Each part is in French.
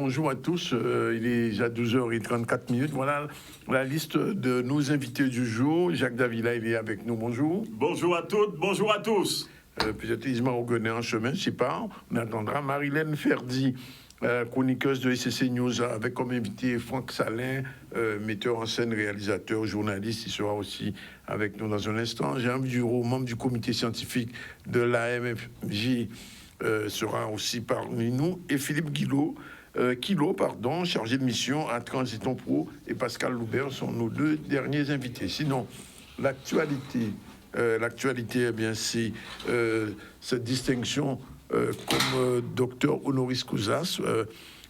bonjour à tous. Il est déjà 12h34. Voilà la liste de nos invités du jour. Jacques Davila, il est avec nous. Bonjour. Bonjour à toutes, bonjour à tous. Peut-être Isma Ogoné en chemin, je ne sais pas. On attendra Marilène Ferdi, chroniqueuse de SCC News, avec comme invité Franck Salin, metteur en scène, réalisateur, journaliste. Il sera aussi avec nous dans un instant. Jean Bureau, membre du comité scientifique de l'AMFJ, sera aussi parmi nous. Et Philippe Kilo, chargé de mission à Transiton Pro, et Pascal Loubert sont nos deux derniers invités. Sinon, l'actualité, eh bien, c'est cette distinction comme docteur honoris causa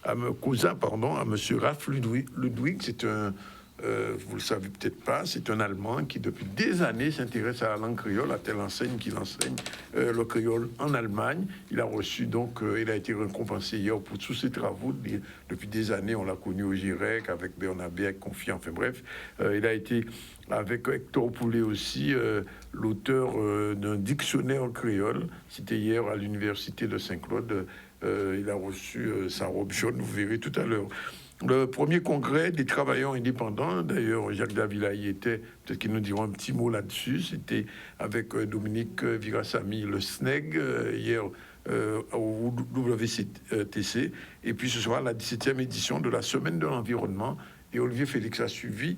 à monsieur Ralph Ludwig. C'est un, vous le savez peut-être pas, c'est un Allemand qui depuis des années s'intéresse à la langue créole, à telle enseigne qu'il enseigne le créole en Allemagne. Il a reçu donc, il a été récompensé hier pour tous ses travaux. Depuis des années, on l'a connu au GIREC, avec Bernard Berg, Confiant, enfin bref. Il a été avec Hector Poulet aussi, l'auteur d'un dictionnaire créole, cité hier à l'université de Saint-Claude. Il a reçu sa robe jaune, vous verrez tout à l'heure. Le premier congrès des travailleurs indépendants, d'ailleurs Jacques Davila y était, peut-être qu'ils nous diront un petit mot là-dessus, c'était avec Dominique Virassamy, le SNEG, hier au WCTC, et puis ce sera la 17e édition de la Semaine de l'Environnement, et Olivier Félix a suivi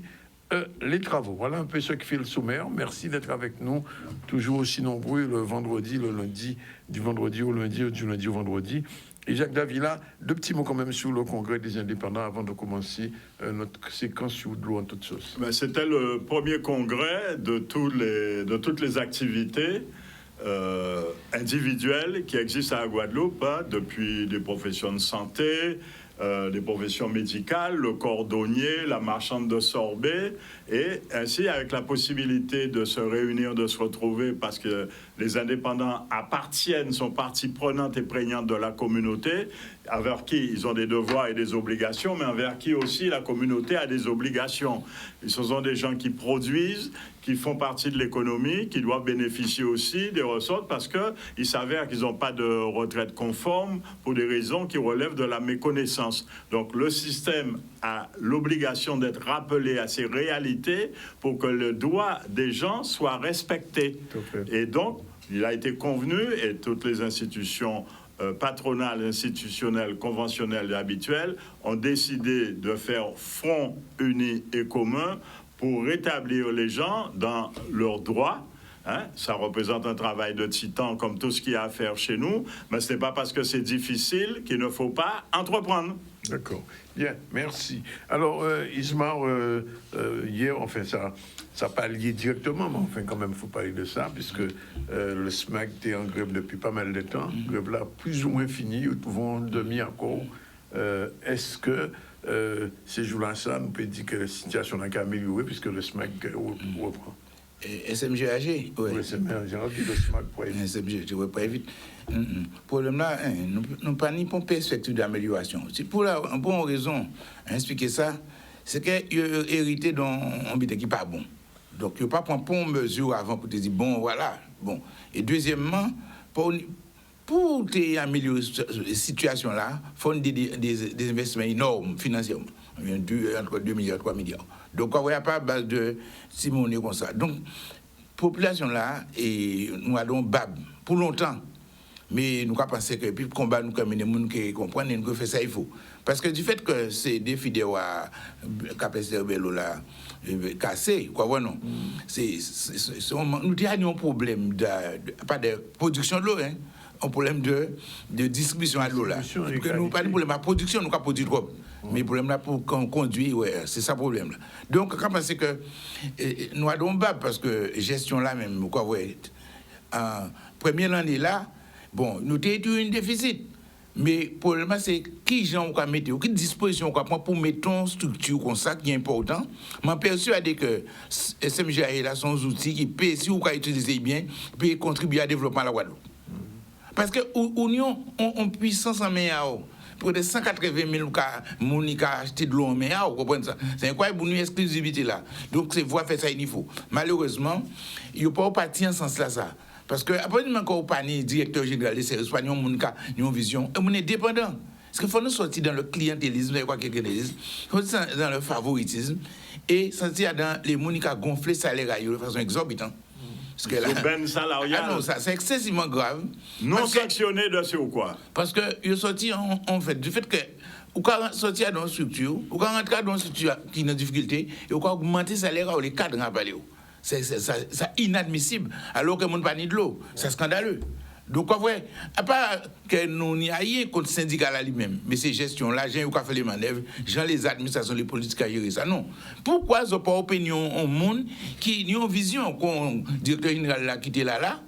les travaux. Voilà un peu ce qui fait le sommaire. Merci d'être avec nous, toujours aussi nombreux le vendredi, le lundi, du vendredi au lundi, du lundi au vendredi. Et Jacques Davila, deux petits mots quand même sur le congrès des indépendants avant de commencer notre séquence sur de l'eau en toute sauce. C'était le premier congrès de toutes les activités individuelles qui existent à la Guadeloupe, depuis des professions de santé, des professions médicales, le cordonnier, la marchande de sorbet, et ainsi avec la possibilité de se réunir, de se retrouver, parce que les indépendants sont partie prenante et prégnante de la communauté, envers qui ils ont des devoirs et des obligations, mais envers qui aussi la communauté a des obligations. Ce sont des gens qui produisent, qui font partie de l'économie, qui doivent bénéficier aussi des ressources, parce qu'il s'avère qu'ils n'ont pas de retraite conforme pour des raisons qui relèvent de la méconnaissance. Donc le système a l'obligation d'être rappelé à ces réalités pour que le droit des gens soit respecté. Et donc, il a été convenu, et toutes les institutions patronales, institutionnelles, conventionnelles et habituelles ont décidé de faire front uni et commun pour rétablir les gens dans leurs droits. Ça représente un travail de titan comme tout ce qu'il y a à faire chez nous, mais ce n'est pas parce que c'est difficile qu'il ne faut pas entreprendre. D'accord. Bien, merci. Alors, Ismar, hier, enfin, ça n'a pas lié directement, mais enfin, quand même, il faut parler de ça, puisque le SMAC était en grève depuis pas mal de temps. Grève là, plus ou moins finie, nous trouvons demi-accord. Est-ce que ces jours-là, ça nous peut dire que la situation n'a qu'à améliorer, puisque le SMAC reprend? SMGAG, oui. SMGAG, le SMAC pour éviter. SMG, je ne pas vite. Problème là, nous pas ni pour perspective d'amélioration. C'est pour une bonne raison, expliquer ça, c'est que hérité d'un habitat qui n'est pas bon. Donc, il ne pas prendre pour mesure avant pour te dire, bon, voilà. Bon. Et deuxièmement, pour améliorer cette situation-là, il faut des investissements énormes financièrement. Entre 2 milliards et 3 milliards. Donc, on n'a pas à base de simoner comme ça. Donc, population-là, et nous allons bab pour longtemps. Mais nous avons pensé que puis combat nous comme des gens qui comprennent et nous fait ça il faut. Parce que du fait que c'est des fidèles à capacité de là cassé quoi voilà non. Nous avons un problème pas de production de l'eau hein, un problème de distribution de l'eau là. Que nous pas de problème de production nous pas produire trop. Mais le problème là pour conduire ouais, c'est ça le problème là. Donc quand penser que nous allons bas parce que gestion là même quoi ouais. Première année là bon, nous avons un déficit. Mais le problème, c'est qui gens on mettre, quelle disposition on prend pour mettre une structure comme ça qui est important. Je suis persuadé que SMGA est là, son outil qui peut, si vous utilisez bien, peut contribuer à développement de la Guadeloupe. Parce que l'Union a une puissance en meilleur. Pour des 180 000 cas, qui ont acheté de l'eau en meilleur, vous comprenez ça? C'est incroyable pour une exclusivité là. Donc, c'est voir faire ça il faut. Malheureusement, il n'y a pas parti en ce sens là. Ça. Parce que, après, quand on parle directeur général des services, on a une vision, on est dépendant. Parce qu'il faut nous sortir dans le clientélisme, quoi quelqu'un dise, dans le favoritisme, et sortir dans les gens qui ont gonflé salaire de façon exorbitante. Parce que l'aubaine salariale. Ah non, ça c'est excessivement grave. Non sanctionné de ce ou quoi? Parce que ils sont sortis en fait du fait que ou quand sortir dans une structure, ou quand rentrer dans une structure qui a une difficulté, et ou quand augmenter le salaire ou les cadres à parler. C'est inadmissible, alors que le monde n'a pas de l'eau. C'est scandaleux. Donc, vrai, à part que nous n'y ayons contre le syndicat lui-même, mais ces gestions-là, j'ai eu qu'à faire les manœuvres, j'ai les administrations, les politiques à gérer ça. Non. Pourquoi ils n'ont pas opinion au monde qui a une vision qu'on directeur général l'a quitté là?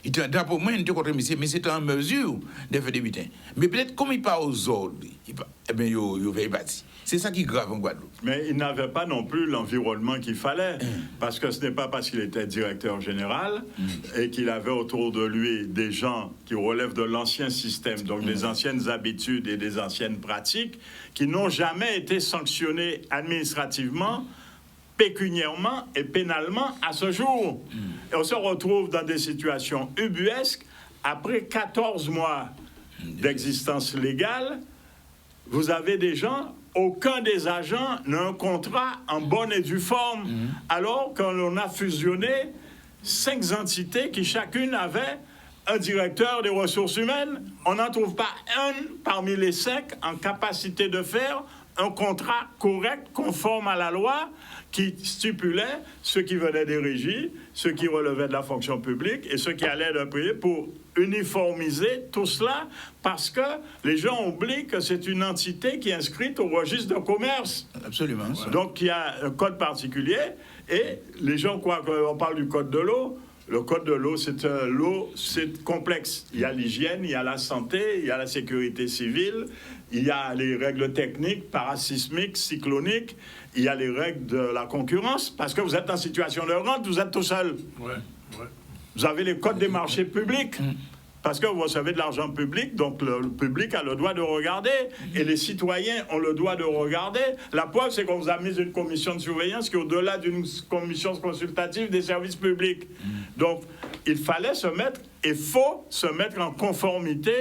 Il était un pour moi, il était contre monsieur, mais c'était en mesure de faire des butins. Mais peut-être comme il part aux ordres, eh bien, il va y bâtir. C'est ça qui est grave en Guadeloupe. Mais il n'avait pas non plus l'environnement qu'il fallait, parce que ce n'est pas parce qu'il était directeur général et qu'il avait autour de lui des gens qui relèvent de l'ancien système, donc des anciennes habitudes et des anciennes pratiques, qui n'ont jamais été sanctionnés administrativement, pécuniairement et pénalement à ce jour. Et on se retrouve dans des situations ubuesques. Après 14 mois d'existence légale, vous avez des gens, aucun des agents n'a un contrat en bonne et due forme, alors qu'on a fusionné 5 entités qui chacune avait un directeur des ressources humaines. On n'en trouve pas un parmi les 5 en capacité de faire un contrat correct, conforme à la loi, qui stipulait ceux qui venaient des régies, ceux qui relevaient de la fonction publique et ceux qui allaient d'un pays pour uniformiser tout cela, parce que les gens oublient que c'est une entité qui est inscrite au registre de commerce. Absolument. Donc il y a un code particulier et les gens croient qu'on parle du code de l'eau. Le code de l'eau, c'est complexe. Il y a l'hygiène, il y a la santé, il y a la sécurité civile, il y a les règles techniques, parasismiques, cycloniques, il y a les règles de la concurrence, parce que vous êtes en situation de rente, vous êtes tout seul. Vous avez les codes des marchés publics, parce que vous recevez de l'argent public, donc le public a le droit de regarder, et les citoyens ont le droit de regarder. La preuve, c'est qu'on vous a mis une commission de surveillance qui est au-delà d'une commission consultative des services publics. Donc, il fallait se mettre, et faut se mettre en conformité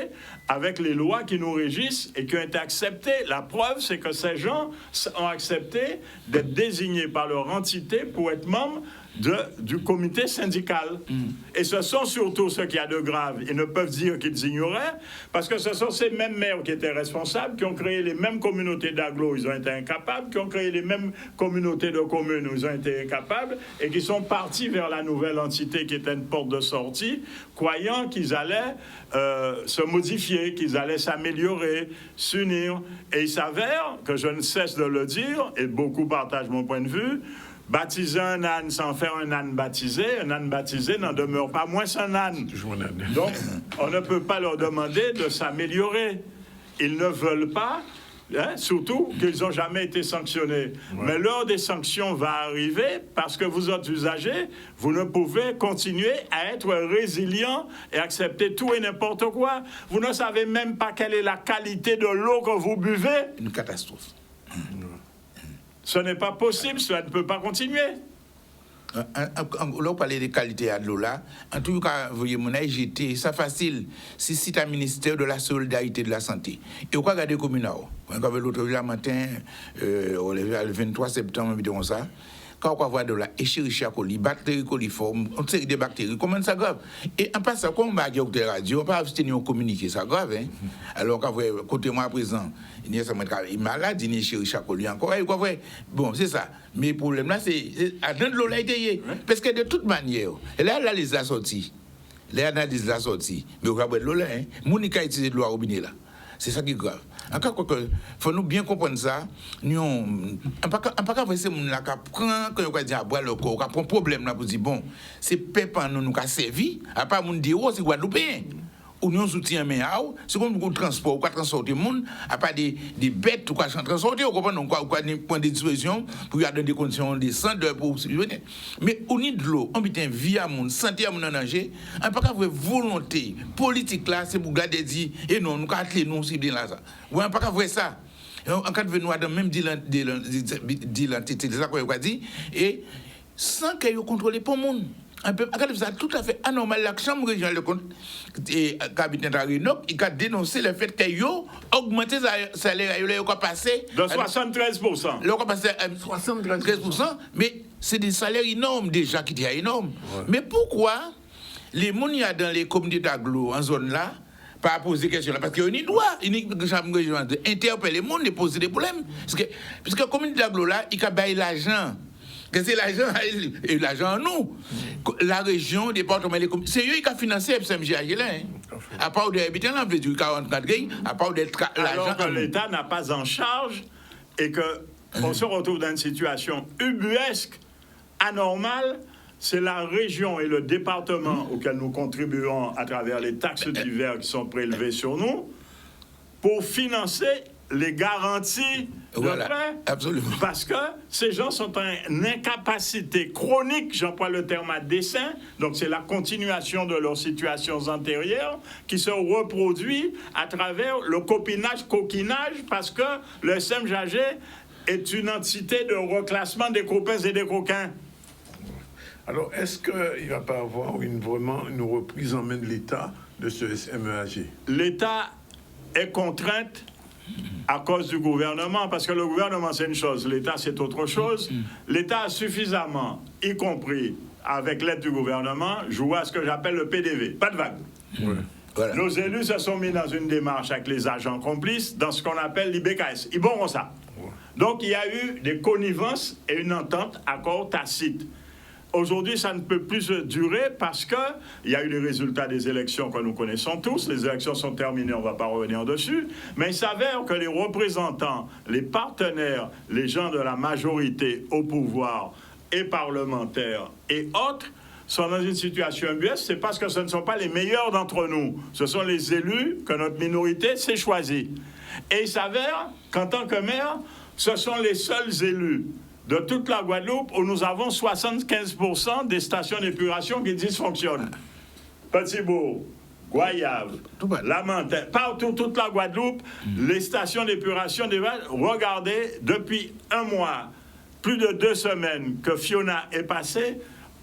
avec les lois qui nous régissent et qui ont été acceptées. La preuve, c'est que ces gens ont accepté d'être désignés par leur entité pour être membres du comité syndical. Et ce sont surtout ceux qui ont de grave. Ils ne peuvent dire qu'ils ignoraient, parce que ce sont ces mêmes maires qui étaient responsables, qui ont créé les mêmes communautés d'agglos, ils ont été incapables, qui ont créé les mêmes communautés de communes, ils ont été incapables, et qui sont partis vers la nouvelle entité qui était une porte de sortie, croyant qu'ils allaient se modifier, qu'ils allaient s'améliorer, s'unir. Et il s'avère que je ne cesse de le dire, et beaucoup partagent mon point de vue, baptiser un âne sans faire un âne baptisé n'en demeure pas moins un âne. Donc, on ne peut pas leur demander de s'améliorer. Ils ne veulent pas, surtout qu'ils n'ont jamais été sanctionnés. Mais l'heure des sanctions va arriver parce que vous autres usagers, vous ne pouvez continuer à être résilients et accepter tout et n'importe quoi. Vous ne savez même pas quelle est la qualité de l'eau que vous buvez. Une catastrophe. Ce n'est pas possible, cela ne peut pas continuer. Là, on parlait des qualités de l'eau là. En tout cas, vous voyez, mon j'étais, ça facile. Si c'est un ministère de la solidarité et de la santé. Et on va regarder communal. On va l'autre jour matin, le 23 septembre, environ ça. Quand on voit de la Escherichia coli, bactéries coliformes, on sait des bactéries, comment ça grave? Et en passant, quand on va à la radio, on peut abstenir de communiquer, ça grave, hein? Alors, quand vous voyez, côté moi à présent, il y a une maladie, il y a Escherichia coli encore, et quoi, bon, c'est ça. Mais le problème là, c'est à de l'eau là, parce que de toute manière, là, l'analyse la sortie. L'analyse la sortie. Mais on va boire de l'eau là, hein? Monica utilise de l'eau à robinet là. C'est ça qui est grave. Encore il faut nous bien comprendre ça. Nous, on ne peut pas voir ces gens-là qui prennent, quand on dit à boire le corps, qui prend un problème là pour dire, bon, c'est peuple nous qui a servi, à part nous dire, oh, c'est Guadeloupéen. Ou nous soutient, mais c'est comme le transport, ou transporter le monde, à part des bêtes, ou quoi transporter, ou quoi prendre des dispositions pour garder des conditions décentes pour venir. Mais on a de l'eau, on a vie à monde, santé à monde en danger, on ne peut pas avoir volonté politique là, c'est pour garder dire, et non, nous avons nous aussi bien là ça. On ne peut pas avoir ça. En cas de venir dans même dit l'entité, c'est ça qu'on a dit, et sans qu'elle contrôle pas le monde. un peu, ça tout à fait anormal. La Chambre régionale de compte et cabinet de Rénop, il a dénoncé le fait qu'ils ont augmenté le salaire, ils ont passé de 73%. Ils ont passé à 73%, mais c'est des salaires énormes déjà qui étaient énormes. Ouais. Mais pourquoi les gens dans les communautés d'agglo en zone là, pas poser des questions là? Parce qu'on y doit, la Chambre régionale interpeller les gens et poser des problèmes. Parce que la communauté d'agglo là, il a baillé l'argent. Que c'est l'argent, et l'argent nous. La région, le département, c'est eux qui ont financé FCMG là. À part de l'habitant, on veut dire 44 grilles, à part d'être l'argent. Alors que l'État n'a pas en charge et qu'on se retrouve dans une situation ubuesque, anormale, c'est la région et le département auquel nous contribuons à travers les taxes diverses qui sont prélevées sur nous pour financer les garanties de prêt. Absolument. Parce que ces gens sont en incapacité chronique, j'emploie le terme à dessein, donc c'est la continuation de leurs situations antérieures qui se reproduit à travers le coquinage, parce que le SMJG est une entité de reclassement des copains et des coquins. Alors, est-ce qu'il ne va pas avoir vraiment une reprise en main de l'État de ce SMEAG? L'État est contrainte à cause du gouvernement, parce que le gouvernement c'est une chose, l'État c'est autre chose. L'État a suffisamment, y compris avec l'aide du gouvernement, joué à ce que j'appelle le PDV, pas de vague. Ouais. Voilà. Nos élus se sont mis dans une démarche avec les agents complices dans ce qu'on appelle l'IBKS. Ils boront ça. Ouais. Donc il y a eu des connivences et une entente, accord tacite. Aujourd'hui, ça ne peut plus durer parce qu'il y a eu les résultats des élections que nous connaissons tous. Les élections sont terminées, on ne va pas revenir dessus. Mais il s'avère que les représentants, les partenaires, les gens de la majorité au pouvoir et parlementaires et autres sont dans une situation ubuesque. C'est parce que ce ne sont pas les meilleurs d'entre nous. Ce sont les élus que notre minorité s'est choisie. Et il s'avère qu'en tant que maire, ce sont les seuls élus de toute la Guadeloupe où nous avons 75% des stations d'épuration qui dysfonctionnent. Petit-Bourg, Goyave, Lamentin, partout, toute la Guadeloupe, les stations d'épuration, regardez, depuis un mois, plus de 2 semaines que Fiona est passée,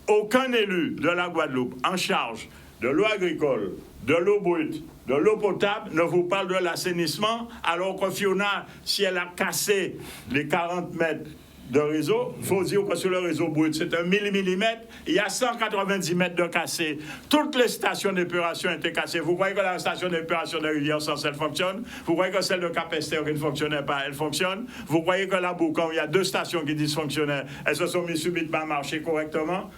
aucun élu de la Guadeloupe en charge de l'eau agricole, de l'eau brute, de l'eau potable ne vous parle de l'assainissement, alors que Fiona, si elle a cassé les 40 mètres de réseau, il faut dire que sur le réseau brut, c'est 1000 mm, il y a 190 mètres de cassé. Toutes les stations d'épuration étaient cassées. Vous croyez que la station d'épuration de Rivière-Sens, elle fonctionne? Vous croyez que celle de Cap-Esther qui ne fonctionnait pas, elle fonctionne? Vous croyez que la Boucan, il y a 2 stations qui dysfonctionnaient, elles se sont mises subitement à marcher correctement?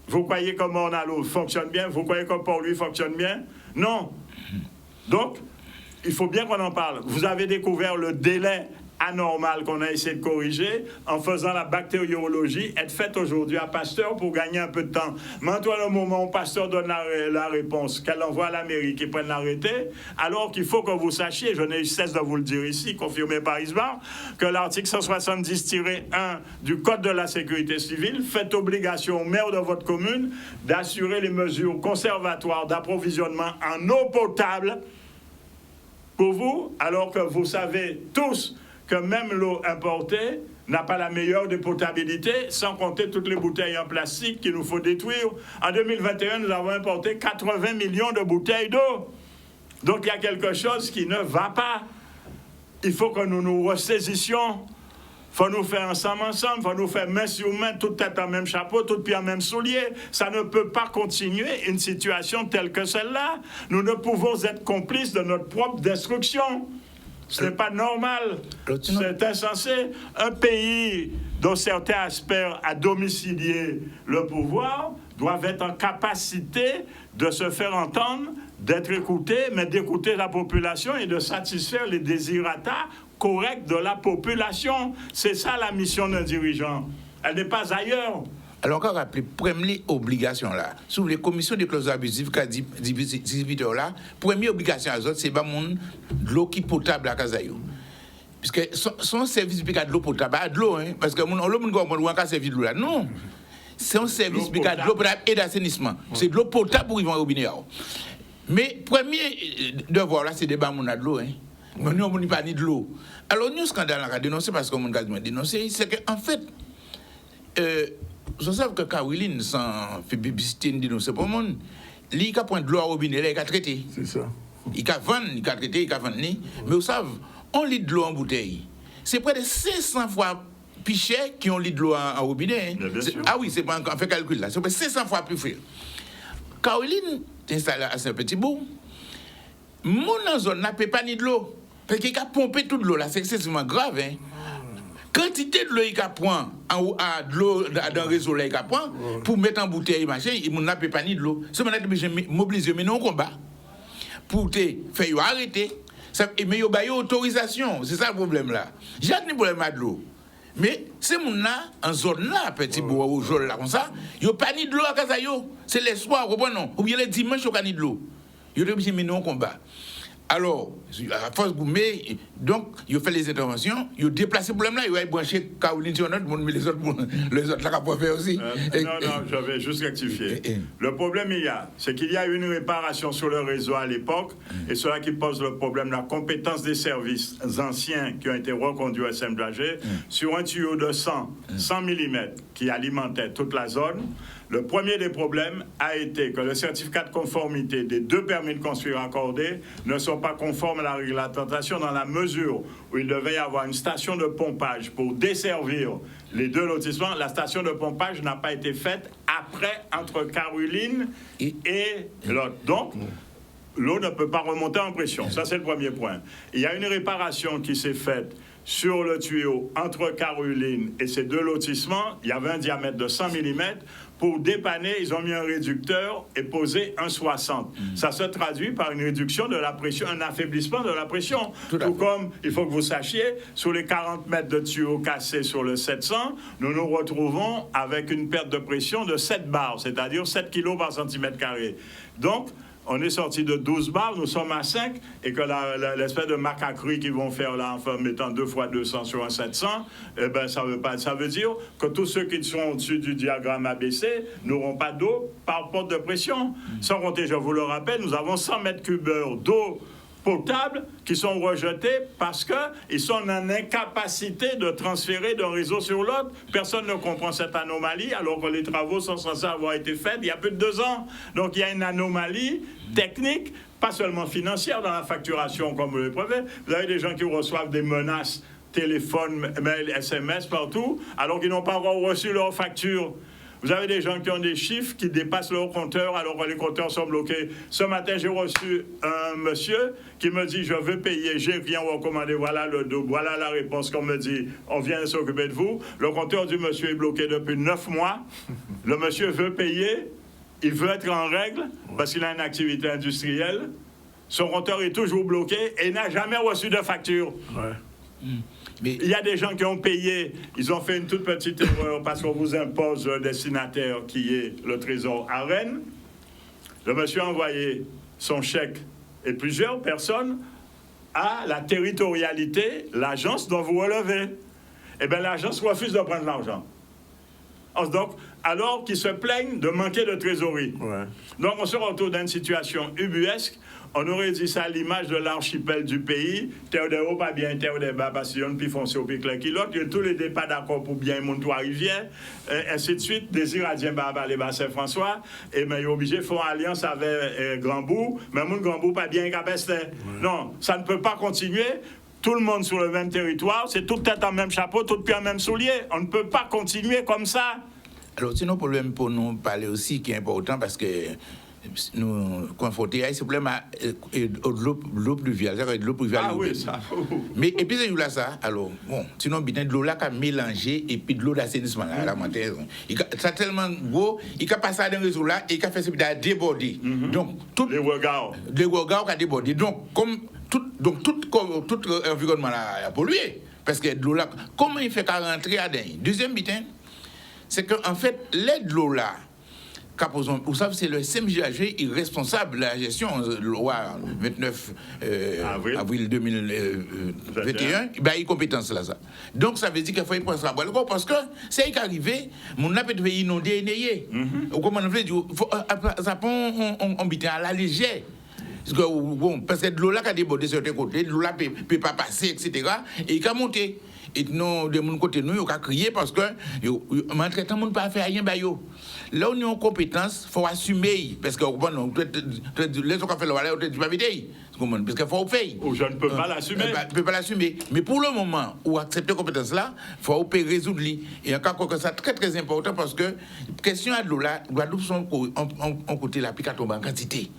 Vous croyez que Mornalo fonctionne bien? Vous croyez que Port-Louis fonctionne bien? Non. Donc, il faut bien qu'on en parle. Vous avez découvert le délai anormal qu'on a essayé de corriger en faisant la bactériologie être faite aujourd'hui à Pasteur pour gagner un peu de temps. Maintenant, le moment où Pasteur donne la réponse, qu'elle envoie à la mairie, qui prenne l'arrêté, alors qu'il faut que vous sachiez, je n'ai eu cesse de vous le dire ici, confirmé par Isbar, que l'article 170-1 du Code de la sécurité civile fait obligation au maire de votre commune d'assurer les mesures conservatoires d'approvisionnement en eau potable pour vous, alors que vous savez tous que même l'eau importée n'a pas la meilleure des potabilités, sans compter toutes les bouteilles en plastique qu'il nous faut détruire. En 2021, nous avons importé 80 millions de bouteilles d'eau. Donc il y a quelque chose qui ne va pas. Il faut que nous nous ressaisissions. Il faut nous faire ensemble, il faut nous faire main sur main, toute tête en même chapeau, toute pied en même soulier. Ça ne peut pas continuer une situation telle que celle-là. Nous ne pouvons être complices de notre propre destruction. Ce n'est pas normal, c'est insensé. Un pays dont certains aspirent à domicilier le pouvoir doivent être en capacité de se faire entendre, d'être écoutés, mais d'écouter la population et de satisfaire les désirata corrects de la population. C'est ça la mission d'un dirigeant. Elle n'est pas ailleurs. Alors, on va rappeler, première obligation là, sur les commissions de clauses abusives qu'a dit 18 heures là, première obligation à eux, c'est pas de l'eau qui potable à Kazayo. Puisque son service de l'eau potable, pas de l'eau, hein, parce que l'eau ne peut servir de l'eau là. Non. C'est un service de l'eau potable et d'assainissement. C'est de l'eau potable pour y vont au robinet. Mais premier devoir là, c'est de bas de l'eau. Hein. Nous, on n'a pas ni de l'eau. Alors, nous, scandale à dénoncer, parce qu'on a dénoncé, c'est qu'en fait, je sais que Caroline, sans faire publicité, nous, c'est pas monde. Il a prendre de l'eau au robinet, il a traité. C'est ça. Il a vendu, il a traité, il a vendu. Mais vous savez, on lit de l'eau en bouteille. C'est près de 500 fois plus cher qu'on lit de l'eau en robinet. Ah oui, c'est pas encore fait calcul là. C'est près de 500 fois plus cher. Caroline t'installe à Saint-Petit-Bourg. Mon zone n'a pas ni de l'eau. Parce qu'il a pompé toute l'eau là. C'est excessivement grave. Hein. Quantité de l'eau qu'il prend de l'eau dans le réseau là, il prend pour mettre en bouteille machin, il n'a pas ni de l'eau. C'est maintenant que je mobilise mais non combat pour te faire arrêter. Mais il y a autorisation, c'est ça le problème là. J'ai un problème de l'eau. Mais c'est mon là en zone là petit bois au jour là comme ça, il y a pas ni de l'eau à casa yo. C'est les soirs, non, ou bien les dimanches il y a ni de l'eau. Il y a obligé mais non combat. Alors, à force de mais donc, il fait les interventions, il déplace le problème là, il va brancher Caroline sur notre monde, mais les autres là, qu'on peut faire aussi. Non, je vais juste rectifier. Le problème, c'est qu'il y a une réparation sur le réseau à l'époque, et cela qui pose le problème, la compétence des services anciens qui ont été reconduits à Saint-Blaget, sur un tuyau de 100 mm qui alimentait toute la zone. Le premier des problèmes a été que le certificat de conformité des 2 permis de construire accordés ne sont pas conformes à la réglementation dans la mesure où il devait y avoir une station de pompage pour desservir les 2 lotissements. La station de pompage n'a pas été faite après entre Caroline et l'autre. Donc, l'eau ne peut pas remonter en pression. Ça, c'est le premier point. Il y a une réparation qui s'est faite sur le tuyau entre Caroline et ces 2 lotissements. Il y avait un diamètre de 100 mm. Pour dépanner, ils ont mis un réducteur et posé un 60. Ça se traduit par une réduction de la pression, un affaiblissement de la pression. Tout comme, il faut que vous sachiez, sur les 40 mètres de tuyaux cassés sur le 700, nous nous retrouvons avec une perte de pression de 7 bars, c'est-à-dire 7 kg par centimètre carré. Donc, on est sorti de 12 bars, nous sommes à 5, et que l'espèce de macaquerie qu'ils vont faire là, en mettant 2 fois 200 sur un 700, eh ben, ça veut dire que tous ceux qui sont au-dessus du diagramme ABC n'auront pas d'eau par porte de pression. Sans compter, je vous le rappelle, nous avons 100 mètres cubes d'eau potables qui sont rejetés parce qu'ils sont en incapacité de transférer d'un réseau sur l'autre. Personne ne comprend cette anomalie alors que les travaux sont censés avoir été faits il y a plus de 2 ans. Donc il y a une anomalie technique, pas seulement financière dans la facturation comme vous le prévez. Vous avez des gens qui reçoivent des menaces, téléphone, mail, SMS partout alors qu'ils n'ont pas encore reçu leur facture. Vous avez des gens qui ont des chiffres qui dépassent leur compteur alors que les compteurs sont bloqués. Ce matin, j'ai reçu un monsieur qui me dit « Je veux payer, j'ai rien recommandé, voilà le double, voilà la réponse qu'on me dit, on vient de s'occuper de vous. » Le compteur du monsieur est bloqué depuis 9 mois. Le monsieur veut payer, il veut être en règle parce qu'il a une activité industrielle. Son compteur est toujours bloqué et n'a jamais reçu de facture. Ouais. Mais il y a des gens qui ont payé, ils ont fait une toute petite erreur parce qu'on vous impose le destinataire qui est le Trésor à Rennes. Le monsieur a envoyé son chèque et plusieurs personnes à la territorialité, l'agence dont vous relevez. Eh bien, l'agence refuse de prendre l'argent. Donc, alors qu'ils se plaignent de manquer de trésorerie. Ouais. Donc, on se retrouve dans une situation ubuesque. On aurait dit ça à l'image de l'archipel du pays. Terre de haut, pas bien, terre de bas, parce qu'il y a une plus foncée au plus clair qu'il l'autre. Il y a tous les départs d'accord pour bien monter à rivière, ainsi de suite. Désir à Dien, les bassins François. Et mais ils sont obligés de faire alliance avec Grand-Bourg. Mais mon Grand-Bourg, pas bien, Capestin. Non, ça ne peut pas continuer. Tout le monde sur le même territoire, c'est toute tête en même chapeau, tout pied en même soulier. On ne peut pas continuer comme ça. Alors, c'est un problème pour nous parler aussi qui est important parce que nous confronter à ce problème de l'eau pluviale, c'est-à-dire de l'eau pluviale. Ah oui, ça. Mais et puis c'est là ça. Alors bon, sinon bien de l'eau là qu'a mélangé et puis de l'eau d'assainissement là, la montagne. Ça tellement gros, il a passé dans le réseau là et il a fait ça déborder. Donc tout les regards qu'a débordé. Donc comme tout environnement là a pollué parce que de l'eau là comment il fait qu'à rentrer à dedans. Deuxième bitin, c'est que en fait l'aide de l'eau là vous savez, c'est le CMJAG responsable de la gestion, loi 29 avril 2021, il a compétence là. Ça. Donc ça veut dire qu'il faut y prendre ça parce que c'est arrivé, mon appel peut inonder et néer. Comment on veut dire, ça prend on bite à la légère. Parce que de l'eau là qui a débordé sur tes côtés, de l'eau là ne peut pas passer, etc. Et il a monté. et non de mon côté nous, on a crié parce que maltraitant monde pas faire rien ba yo. Là où nous avons compétence, faut assumer parce que bon les gens qui fait le valeur tu pas vite parce qu'il faut faire. Je ne peux pas l'assumer. Je peux pas l'assumer. Mais pour le moment, où accepter compétence là, faut résoudre lui. Et encore que ça très très important parce que question à de l'eau là, Guadeloupe sont en côté la pique à tomber en quantité.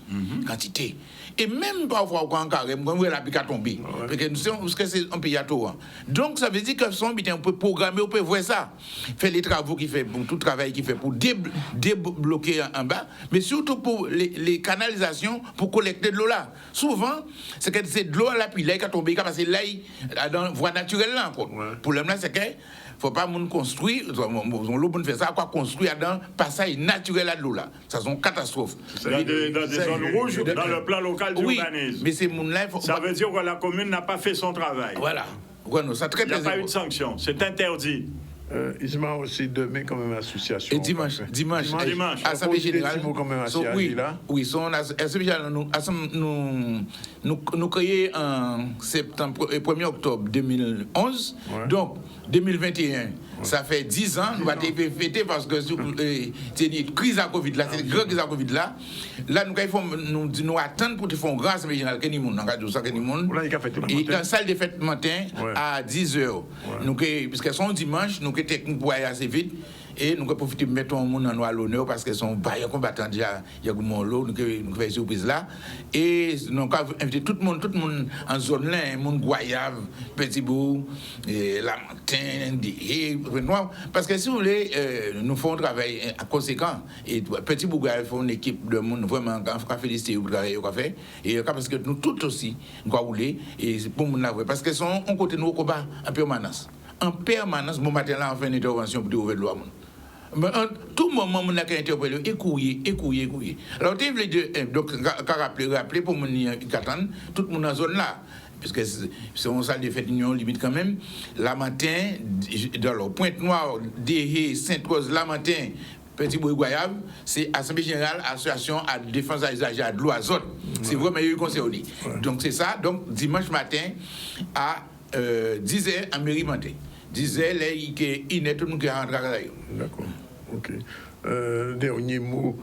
Quantité. Et même parfois quand carrément quand la pique à tomber parce que nous sommes parce que c'est un pays à tout. Donc ça veut dire que son on peut programmer, on peut voir ça. Faire les travaux qu'il fait pour tout travail qu'il fait pour débloquer en bas, mais surtout pour les canalisations pour collecter de l'eau là. Souvent c'est que c'est de l'eau à la pluie là qui a tombé, qui a passé là dans voie naturelle là encore. Le problème là c'est que faut pas moun construire, l'eau pour faire ça, quoi construire dans passage naturel à de l'eau là. Ça c'est une catastrophe. Dans des zones rouges, dans le plan local d'urbanisme. Mais ces moun là, ça veut dire que la commune n'a pas fait son travail. Voilà. Ouais, ça très, il n'y a pas eu de sanction, c'est interdit. Isma aussi demain quand même association. Et dimanche. Assemblée générale. Oui, son assemblée générale nous créé en septembre 1er octobre 2011. Donc 2021, ça fait 10 ans, nous avons fêté parce que c'est une crise à Covid là, c'est une grande crise à Covid là. Là nous attendons pour faire une grande assemblée générale que nous et dans la salle de fête matin à 10h. Nous puisque son dimanche, nous technique pour aller assez vite et nous profiter de mettre un monde à l'honneur parce qu'ils sont bailleurs combattants déjà il y a mon lot nous fait surprise là et nous avons invité tout le monde en zone là monde Goyave Petit Bourg et Lamantin et parce que si vous voulez nous faisons un travail conséquent et Petit Bourg font une équipe de monde vraiment qu'on féliciter pour le travail qu'on fait et parce que nous tous aussi nous rouler et pour nous parce que sont on côté nous au combat en permanence. Mon matin là, on fait une intervention pour ouvrir l'eau. Mais en tout moment, on a interpellé, écouiller. Alors, tu veux donc, rappeler pour mon attendre, tout le monde dans zone là. Parce que c'est une salle de fête union limite quand même. La matin, dans le Pointe-Noire, Dehé, Sainte-Rose, la matin, Petit Bourg-Goyave, c'est Assemblée Générale, Association à défense à l'usage de l'eau azote. C'est vraiment eu conseil. Donc, c'est ça. Donc, dimanche matin, à 10h à mairie matin. 10h, là, il est tout le monde qui rentre à la. D'accord. OK. Dernier mot.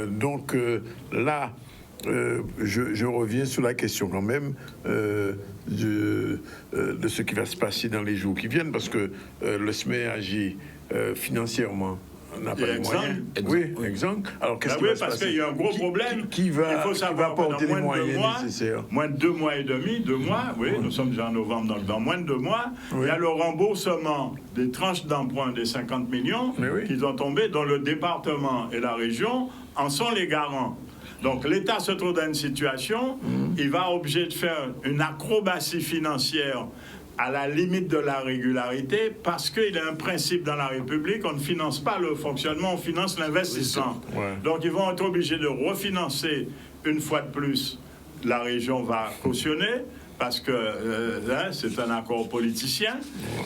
Donc, là, je reviens sur la question quand même de ce qui va se passer dans les jours qui viennent, parce que le SME agit financièrement. On n'a pas les moyens. Oui, exemple. Alors, qu'est-ce qui va se passer? Parce qu'il y a un gros problème. Il faut savoir porter les moyens nécessaires. Moins de 2 mois et demi, 2 mois, nous sommes déjà en novembre, donc dans moins de 2 mois, il y a le remboursement des tranches d'emprunt des 50 millions qui ont tombé, dont le département et la région en sont les garants. Donc l'État se trouve dans une situation, il va obligé de faire une acrobatie financière à la limite de la régularité, parce qu'il y a un principe dans la République, on ne finance pas le fonctionnement, on finance l'investissement. Donc ils vont être obligés de refinancer une fois de plus. La région va cautionner, parce que c'est un accord politicien,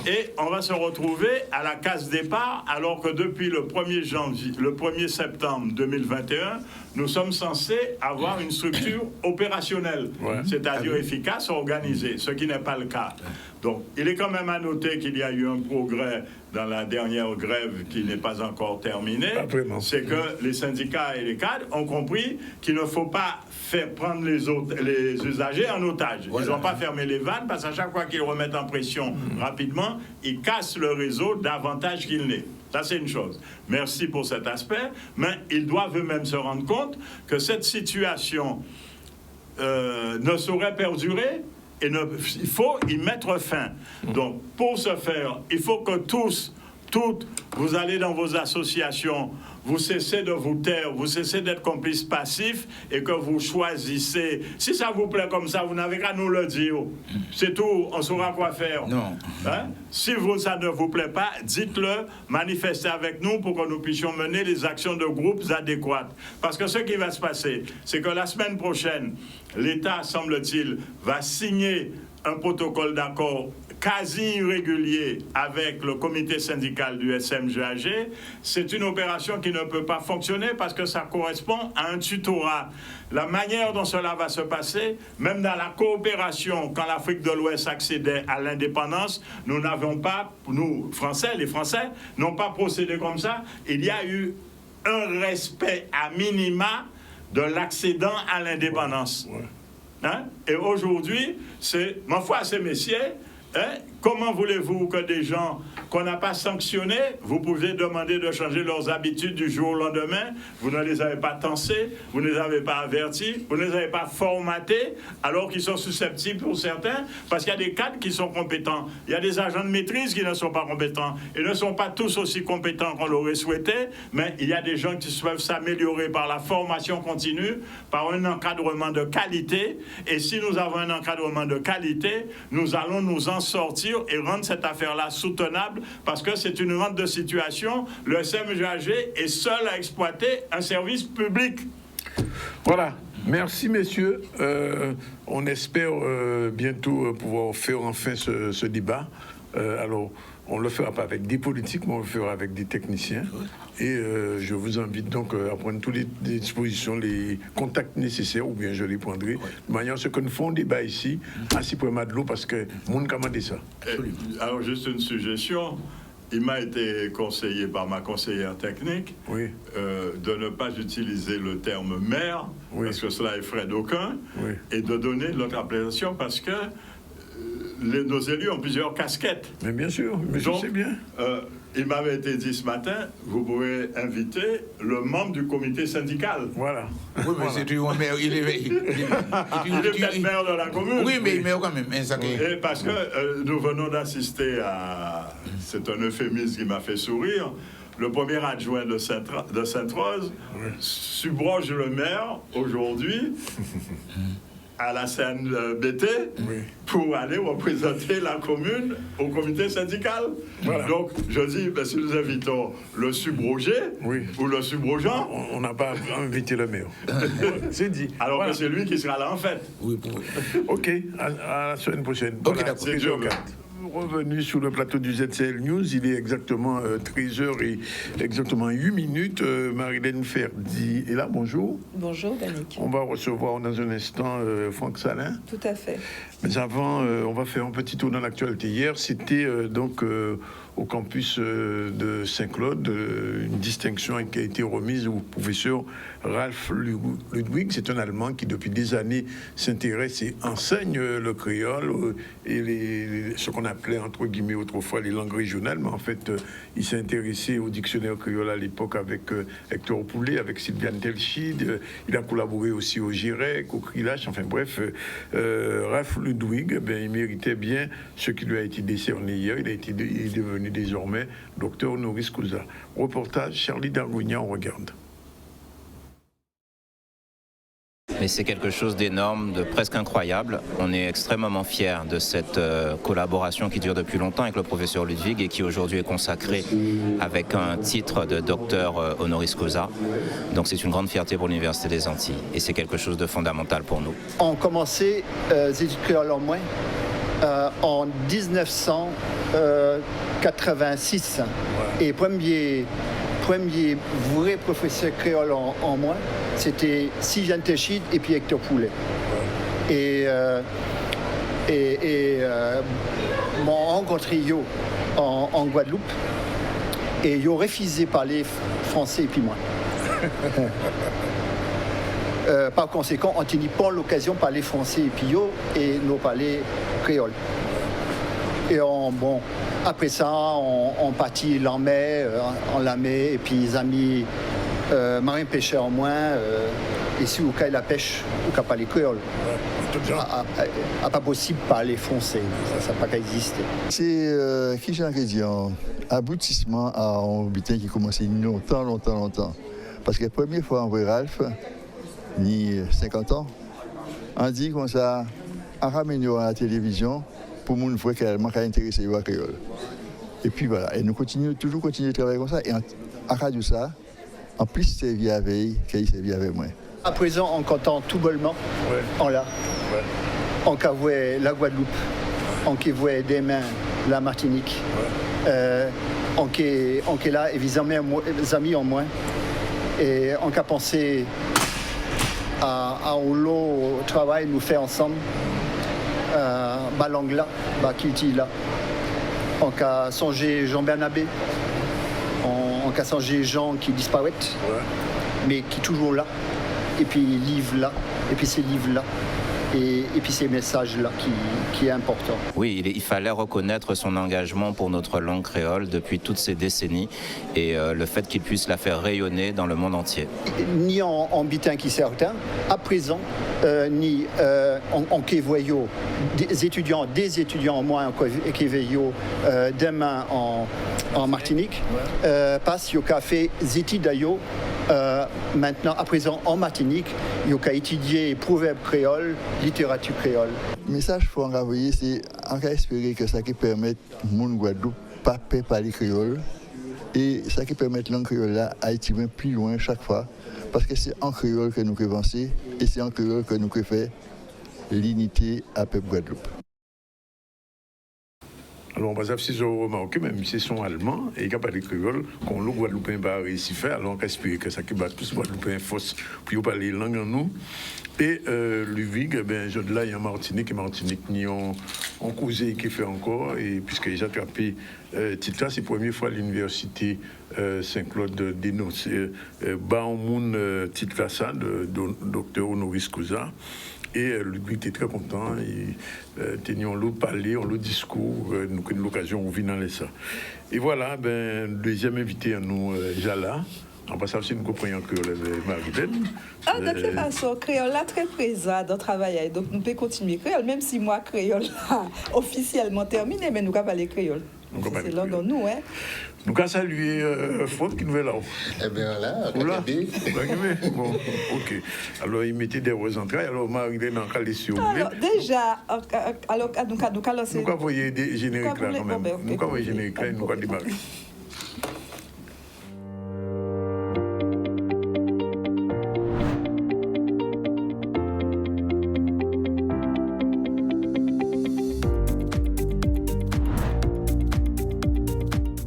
et on va se retrouver à la case départ, alors que depuis le 1er septembre 2021, nous sommes censés avoir une structure opérationnelle, c'est-à-dire efficace, organisée, ce qui n'est pas le cas. Donc, il est quand même à noter qu'il y a eu un progrès dans la dernière grève qui n'est pas encore terminée. C'est que les syndicats et les cadres ont compris qu'il ne faut pas faire prendre les usagers en otage. Ils n'ont pas fermé les vannes parce qu'à chaque fois qu'ils remettent en pression rapidement, ils cassent le réseau davantage qu'il n'est. Ça, c'est une chose. Merci pour cet aspect, mais ils doivent eux-mêmes se rendre compte que cette situation ne saurait perdurer. Et il faut y mettre fin. Donc, pour ce faire, il faut que toutes, vous allez dans vos associations, vous cessez de vous taire, vous cessez d'être complices passifs et que vous choisissez. Si ça vous plaît comme ça, vous n'avez qu'à nous le dire. C'est tout, on saura quoi faire. Non. Si ça ne vous plaît pas, dites-le, manifestez avec nous pour que nous puissions mener les actions de groupes adéquates. Parce que ce qui va se passer, c'est que la semaine prochaine, l'État, semble-t-il, va signer un protocole d'accord quasi irrégulier avec le comité syndical du SMGAG, c'est une opération qui ne peut pas fonctionner parce que ça correspond à un tutorat. La manière dont cela va se passer, même dans la coopération, quand l'Afrique de l'Ouest accédait à l'indépendance, nous n'avons pas, nous, les Français, n'ont pas procédé comme ça. Il y a eu un respect à minima de l'accédant à l'indépendance. Hein? Et aujourd'hui, c'est, ma foi, ces messieurs, hein, comment voulez-vous que des gens qu'on n'a pas sanctionnés, vous pouvez demander de changer leurs habitudes du jour au lendemain, vous ne les avez pas tensés, vous ne les avez pas avertis, vous ne les avez pas formatés, alors qu'ils sont susceptibles pour certains, parce qu'il y a des cadres qui sont compétents, il y a des agents de maîtrise qui ne sont pas compétents, ils ne sont pas tous aussi compétents qu'on l'aurait souhaité, mais il y a des gens qui peuvent s'améliorer par la formation continue, par un encadrement de qualité, et si nous avons un encadrement de qualité, nous allons nous en sortir et rendre cette affaire-là soutenable, parce que c'est une rente de situation. Le SMGAG est seul à exploiter un service public. Voilà. Merci, messieurs. On espère bientôt pouvoir faire enfin ce débat. Alors, on ne le fera pas avec des politiques, mais on le fera avec des techniciens. Et je vous invite donc à prendre toutes les dispositions, les contacts nécessaires, ou bien je les prendrai. De manière à ce que nous faisons un débat ici, à Cyprien de l'eau, parce que mon commande ça. Alors, juste une suggestion. Il m'a été conseillé par ma conseillère technique de ne pas utiliser le terme maire, parce que cela effraie d'aucuns, et de donner notre appellation parce que nos élus ont plusieurs casquettes. Mais bien sûr, mais donc, je sais bien. Il m'avait été dit ce matin, vous pouvez inviter le membre du comité syndical. Voilà. Oui, mais c'est du maire. Il est peut-être maire de la commune. Oui, mais il est maire quand même. Et parce que nous venons d'assister à... C'est un euphémisme qui m'a fait sourire. Le premier adjoint de Sainte-Rose subroge le maire aujourd'hui à la CNBT pour aller représenter la commune au comité syndical. Voilà. Donc, je dis, ben, si nous invitons le subrogé ou le subrogeant... On n'a pas invité le maire. C'est dit. Alors que c'est lui qui sera là en fait. OK, à la semaine prochaine. OK, voilà, d'accord. Revenu sur le plateau du ZCL News, il est exactement 13h et exactement 8 minutes. Marilène Ferdi est là, bonjour. Bonjour, Danick. On va recevoir dans un instant Franck Salin. Tout à fait. Mais avant, on va faire un petit tour dans l'actualité. Hier, c'était donc au campus de Saint-Claude, une distinction qui a été remise au professeur Ralph Ludwig. C'est un Allemand qui, depuis des années, s'intéresse et enseigne le créole et ce qu'on appelait, entre guillemets, autrefois les langues régionales. Mais en fait, il s'est intéressé au dictionnaire créole à l'époque avec Hector Poulet, avec Sylviane Telchid. Il a collaboré aussi au GIREC, au CRILACH. Enfin bref, Ralph Ludwig, il méritait bien ce qui lui a été décerné hier. Il est devenu désormais docteur honoris causa. Reportage, Charlie Dargouignan, on regarde. Mais c'est quelque chose d'énorme, de presque incroyable. On est extrêmement fiers de cette collaboration qui dure depuis longtemps avec le professeur Ludwig et qui aujourd'hui est consacrée avec un titre de docteur honoris causa. Donc c'est une grande fierté pour l'Université des Antilles et c'est quelque chose de fondamental pour nous. On commençait les études créoles en moins en 1986 et premier vrai professeur créole en moins, c'était Sylviane Telchid et puis Hector Poulet. Et m'ont rencontré yo en Guadeloupe et yo refusé de parler français et puis moi. Par conséquent, on tenait pas l'occasion de parler français et puis yo et nous parler créole. Et après ça, on partit en mer, et puis les amis marins pêcheurs en moins, ici au cas de la pêche, au cas parler créole. Pas possible de parler français, ça n'a pas qu'à exister. C'est qui j'ai dit un aboutissement à un butin qui commençait longtemps. Parce que la première fois en voit Ralph, ni 50 ans, on dit comme ça, on ramène à la télévision pour que les gens soient intéressés à la créole. Et puis voilà, et nous toujours continuer de travailler comme ça. Et à radio ça, en plus servir avec qu'il servir avec moi. À présent, on entend tout bonnement, on l'a. On cavouait la Guadeloupe, on qui voit des mains la Martinique. On qui est là, évidemment, les amis en moins. Et on a pensé à au travail nous fait ensemble, langue là, culti là. On a songé Jean Bernabé, on a songé Jean qui disparaît, mais qui est toujours là. Et puis livre là, et puis ces livres là. Et puis ces messages-là qui est important. Oui, il fallait reconnaître son engagement pour notre langue créole depuis toutes ces décennies et le fait qu'il puisse la faire rayonner dans le monde entier. Ni en bitin qui certain, à présent, ni en Kévoyo, des étudiants en moins en Kévoyo, demain en Martinique, parce qu'il y a fait Zétidayo. Maintenant, à présent, en Martinique, il y a étudié proverbes créoles, littérature créole. Le message qu'il faut envoyer, c'est en cas espérer que ça qui permet mon Guadeloupe pas parler créole et ça qui permet la langue créole là à être plus loin chaque fois parce que c'est en créole que nous pouvons penser et c'est en créole que nous pouvons faire l'unité à peuple Guadeloupe. Alors, on va savoir si ils ont remarqué, même si c'est son allemand, et il n'y a pas de créole, qu'on le Guadeloupéen va réussir à faire, alors on espère que ça qui bat tous Guadeloupéens force, puis on parle les langues en nous. Et Ludwig, je de là, il y a Martinique, et Martinique, ni on causé qui fait encore, et puisqu'ils ont attrapé Tita, c'est la première fois à l'université Saint-Claude de dénoncer, Baomoun Tita, ça, de docteur Honoris Causa. Et lui était très content. Tenions le palais, le discours, nous avons l'occasion de venir dans ça. Et voilà, deuxième invité à nous, Jala. En passant, si nous comprenons que Marie-Hélène. De toute façon, créole là très présent dans le travail. Donc nous pouvons continuer créole, même si moi, créole là, officiellement terminé, mais nous pouvons parler créole. C'est là dans nous, hein. Nous allons saluer Franck qui nous est là. Eh bien là, bon, ok. Alors, il mettait des roses entrailles. Alors, Marie-Hélène en calé sur vous. Alors, déjà, alors, nous allons lancer. Nous allons envoyer des génériques là quand même. Nous allons envoyer des génériques là et nous allons démarrer.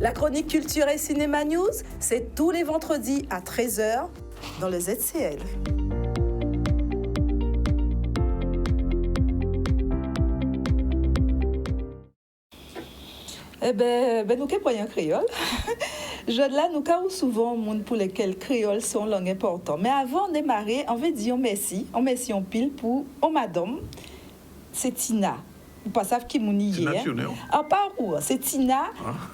La chronique Culture et Cinéma News, c'est tous les vendredis à 13h dans le ZCL. Eh bien, nous avons un créole. Je là, nous avons souvent monde pour lesquels créole sont langue importante. Mais avant de démarrer, on veut dire merci en pile pour madame, c'est Tina. Vous ne savez pas qui mouni hier. Ah, pas où, c'est Tina,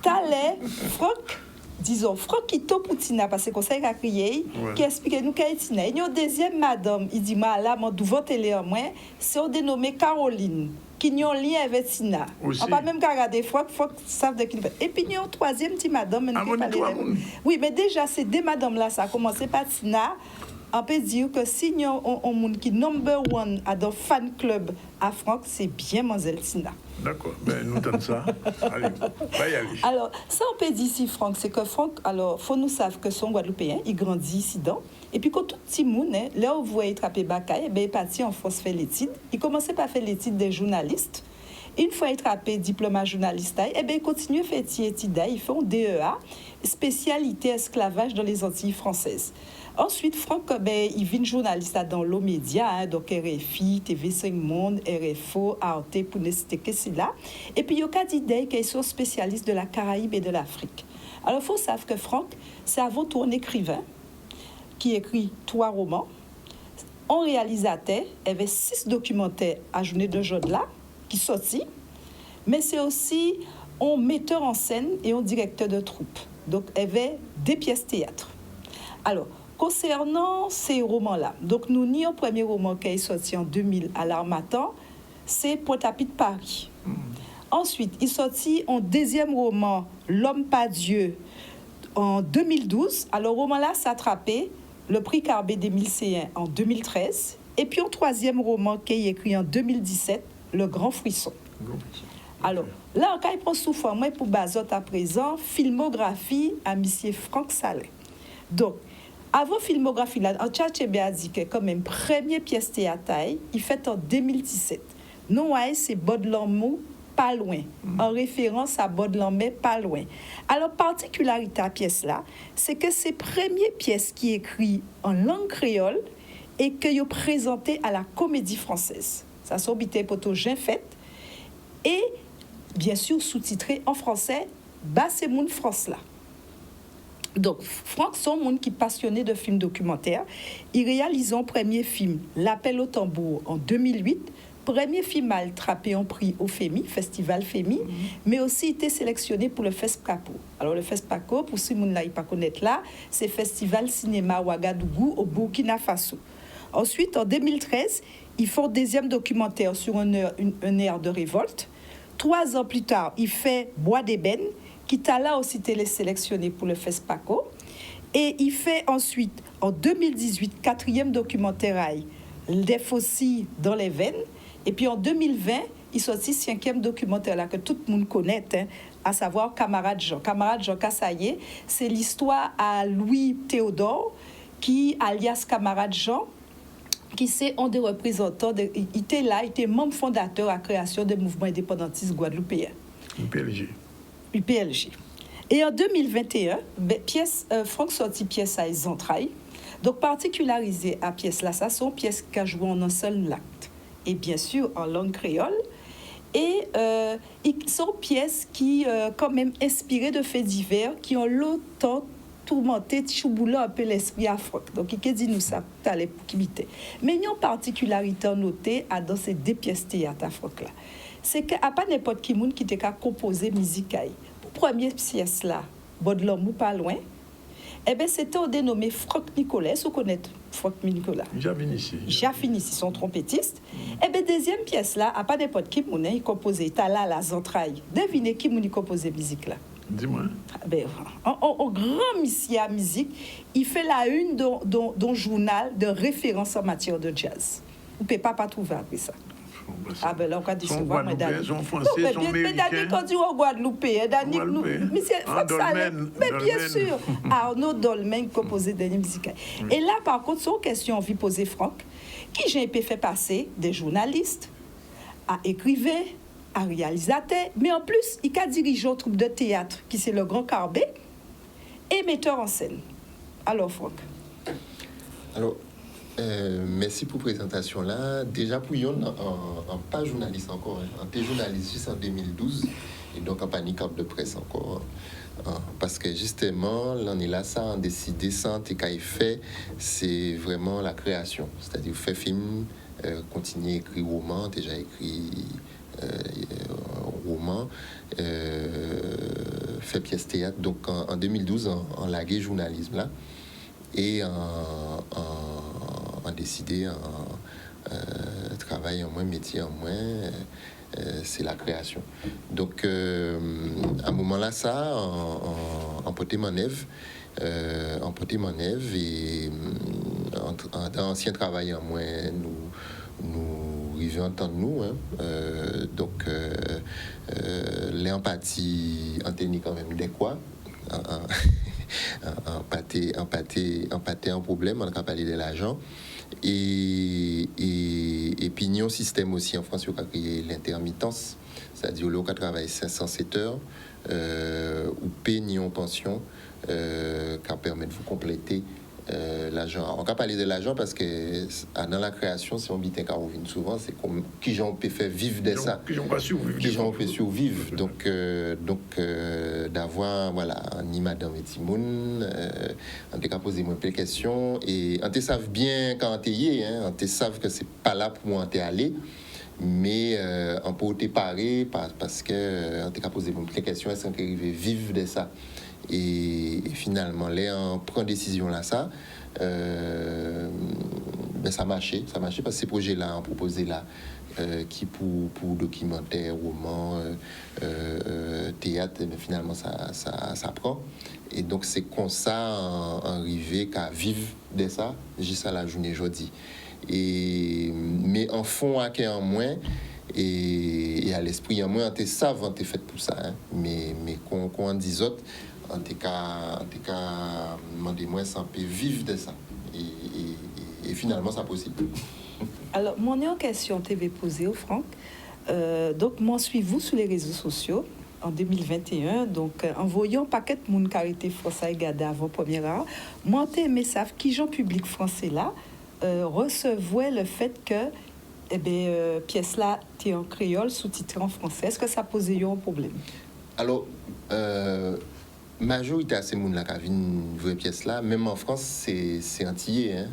Talé, Franck. Disons, Franck qui top pour Tina, parce que conseil a crié, qui explique nous qu'est Tina. Il y a une deuxième madame, il dit, moi là, mon nouveau télé en moins, c'est dénommé Caroline, qui n'a un lien avec Tina. Aussi. On va même regarder Franck savent de qui nous fait. Et puis il y a une troisième petite madame. Oui, mais déjà, ces deux madames là, ça a commencé par Tina. On peut dire que si nous avons un monde qui est number one à dans fan club à Franck, c'est bien Mademoiselle Tina. D'accord, nous donnons ça. Allez, va y aller. Alors, ça on peut dire ici, Franck, c'est que Franck, alors, faut nous savoir que son Guadeloupéen, il grandit ici dedans. Et puis, quand tout petit monde, là où vous voyez attraper Bakaï, il est parti en France faire l'étude. Il commençait par faire l'étude des journalistes. Une fois attrapé diplôme à journaliste, il continue à faire l'étude. Il fait un DEA, spécialité esclavage dans les Antilles françaises. Ensuite, Franck, il vient journaliste dans l'eau média, donc RFI, TV5 Monde, RFO, Arte, pour ne citer que cela. Et puis, il y a d'idées qui sont spécialistes de la Caraïbe et de l'Afrique. Alors, il faut savoir que Franck, c'est avant tout un écrivain qui écrit 3 romans. Un réalisateur, il y avait 6 documentaires à Journée de Jodelin qui sortit, mais c'est aussi un metteur en scène et un directeur de troupe. Donc, il y avait des pièces théâtre. Alors, concernant ces romans-là, donc nous ni au premier roman qui est sorti en 2000 à l'Harmattan, c'est Pointe-à-Pitre de Paris. Ensuite, il sortit un deuxième roman, L'homme pas Dieu, en 2012. Alors, le roman-là s'est attrapé le prix Carbet des 1001 en 2013. Et puis, un troisième roman qui est écrit en 2017, Le Grand Frisson. Alors, là, quand il prend sous forme pour Bazot à présent, filmographie à M. Franck Salin. Donc, avant filmographie, là, en Tchatchébé a dit que quand même, première pièce théâtrale, il fait en 2017. Non, c'est Baudelaire pas loin, en référence à Baudelaire, pas loin. Alors, particularité à pièce là, c'est que c'est première pièce qui écrit en langue créole et que yo présenté à la Comédie Française. Ça s'obité poto Jean fait et bien sûr sous-titré en français Basse Moun France là. Donc, Franck, son monde qui est passionné de films documentaires, il réalise un premier film, L'Appel au tambour, en 2008. Premier film à attraper un prix au FEMI, Festival FEMI, mais aussi été sélectionné pour le FESPACO. Alors, le FESPACO, pour ceux qui ne pas connaître là, c'est Festival Cinéma Ouagadougou au Burkina Faso. Ensuite, en 2013, ils font un deuxième documentaire sur un air de révolte. 3 ans plus tard, il fait Bois d'ébène, qui t'a là aussi été sélectionné pour le FESPACO. Et il fait ensuite, en 2018, 4e documentaire, Des fossiles dans les veines. Et puis en 2020, il sortit 5e documentaire là, que tout le monde connaît, hein, à savoir Camarade Jean. Camarade Jean Kassaye, c'est l'histoire à Louis Théodore, qui, alias Camarade Jean, qui c'est un des représentants, il était là, il était membre fondateur à la création des mouvements indépendantistes guadeloupéens. UPLG. Et en 2021, Franck sortit pièce à les entrailles. Donc, particularisé à pièce là, ça sont pièces qui jouent en un seul acte. Et bien sûr, en langue créole. Et ils sont pièces qui, quand même, inspirées de faits divers, qui ont longtemps tourmenté, chouboulé un peu l'esprit à Franck. Donc, il dit nous ça, t'as les possibilités. Mais il y a une particularité à noter dans ces 2 pièces théâtre à Franck là. C'est qu'à pas n'importe qui monde qui était qu'à composer musique. Pour première pièce là, Baudelaire ou pas loin, eh bien, c'était un dénommé Franck Nicolas. Vous connaissez Franck Nicolas? Jaffinissi, son trompettiste. Eh bien, deuxième pièce là, à pas n'importe qui monde, il composait Tala la entrailles. Devinez qui monde composait musique là? Dis-moi. Ben, en grand monsieur à musique, il fait la une d'un journal de référence en matière de jazz. Vous ne pouvez pas trouver après ça. Ah ben là, on va dire son Guadeloupéen, son Français, son Américain. Mais Dani, quand tu vas au Guadeloupe, Dani, mais c'est Dolmen. Mais bien sûr, Arnaud Dolmen composé des musiques. Et là, par contre, c'est une question envie poser Franck, qui j'ai fait passer des journalistes à écrivains, à réalisateurs, mais en plus, il a dirigé une troupe de théâtre qui c'est le Grand Carbet et metteur en scène. Alors, Franck. Alors, merci pour la présentation là. Déjà pour yon, pas journaliste encore, hein. En journaliste juste en 2012 et donc en panique de presse encore. Parce que justement, l'année là, ça a décidé sans et fait, c'est vraiment la création. C'est-à-dire fait film, continuer à écrire roman, déjà écrit roman, fait pièce théâtre. Donc en 2012, en lagué journalisme là et en décidé travail en moins, métier en moins, c'est la création. Donc à un moment là, ça en poté manève et dans ancien travail en moins nous arrivons à entendre nous, hein. Donc l'empathie en technique quand même des quoi empathé un problème, on a parlé de l'argent et puis il y a un système aussi en France qui a créé l'intermittence, c'est-à-dire qu'on travaille 507 heures ou paye en pension qui permet de vous compléter l'argent. On va parler de l'argent parce que dans la création, si on dit qu'on revient souvent, c'est comme qui j'en peut faire vivre de ça, qui j'en peut survivre. Donc d'avoir voilà ni madame et Timoun, on t'a posé moins de questions et on te savent bien quand on t'y est, on te savent que c'est pas là pour moi t'y aller. Mais on peut te parer parce que on t'a posé moins de questions et on peut vivre de ça. Et finalement, là, on prend décision là, ça, ben ça marchait parce que ces projets-là, on proposait là, qui pour documentaire, roman, théâtre, mais finalement, ça prend. Et donc, c'est comme ça, arrivé qu'à vivre de ça, jusqu'à la journée aujourd'hui. Mais en fond, à en moins, et à l'esprit en moins, on te savent, on te fait pour ça, hein. Mais qu'on en dise autres, en tout cas, demandez-moi ça peut vivre de ça. Et finalement, c'est possible. Alors, mon question t'avait posée au Franck. Donc, m'en suivez-vous sur les réseaux sociaux en 2021. Donc, en voyant un paquet de monde qui a été français gardé avant première heure, moi, j'ai aimé ça, qui gens public français là recevait le fait que pièce là, t'es en créole, sous-titré en français. Est-ce que ça posait un problème? Alors, majorité à ces gens-là qui viennent voir pièce là, même en France, c'est antillais,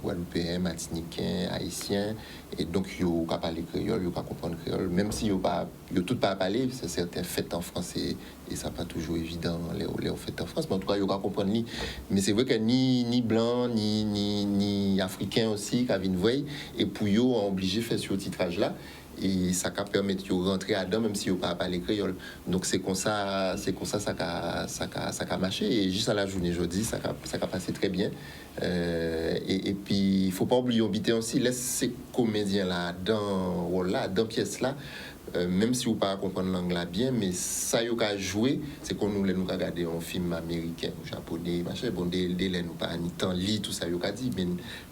Guadeloupéens, Martiniquais, Haïtiens, et donc ils ont qu'à parler créole, ils ont qu'à comprendre créole, même si ils ont tout pas à parler, c'est certains faits en France et ça pas toujours évident les faits en France, mais en tout cas ils ont qu'à comprendre ni. Mais c'est vrai que ni blanc ni africain aussi qui viennent voir, et pour eux on obligé de faire ce titrage là. Et ça permet de rentrer à dedans même si on pas parler créole. Donc c'est comme ça ça a marché et juste à la journée aujourd'hui ça a passé très bien. Et puis il faut pas oublier habiter aussi laisse ces comédiens là dans pièce là même si vous pas comprendre langue là bien mais ça yo ka jouer c'est qu'on nous regarder un film américain ou japonais machin bon des nous pas ni temps lit tout ça yo ka dit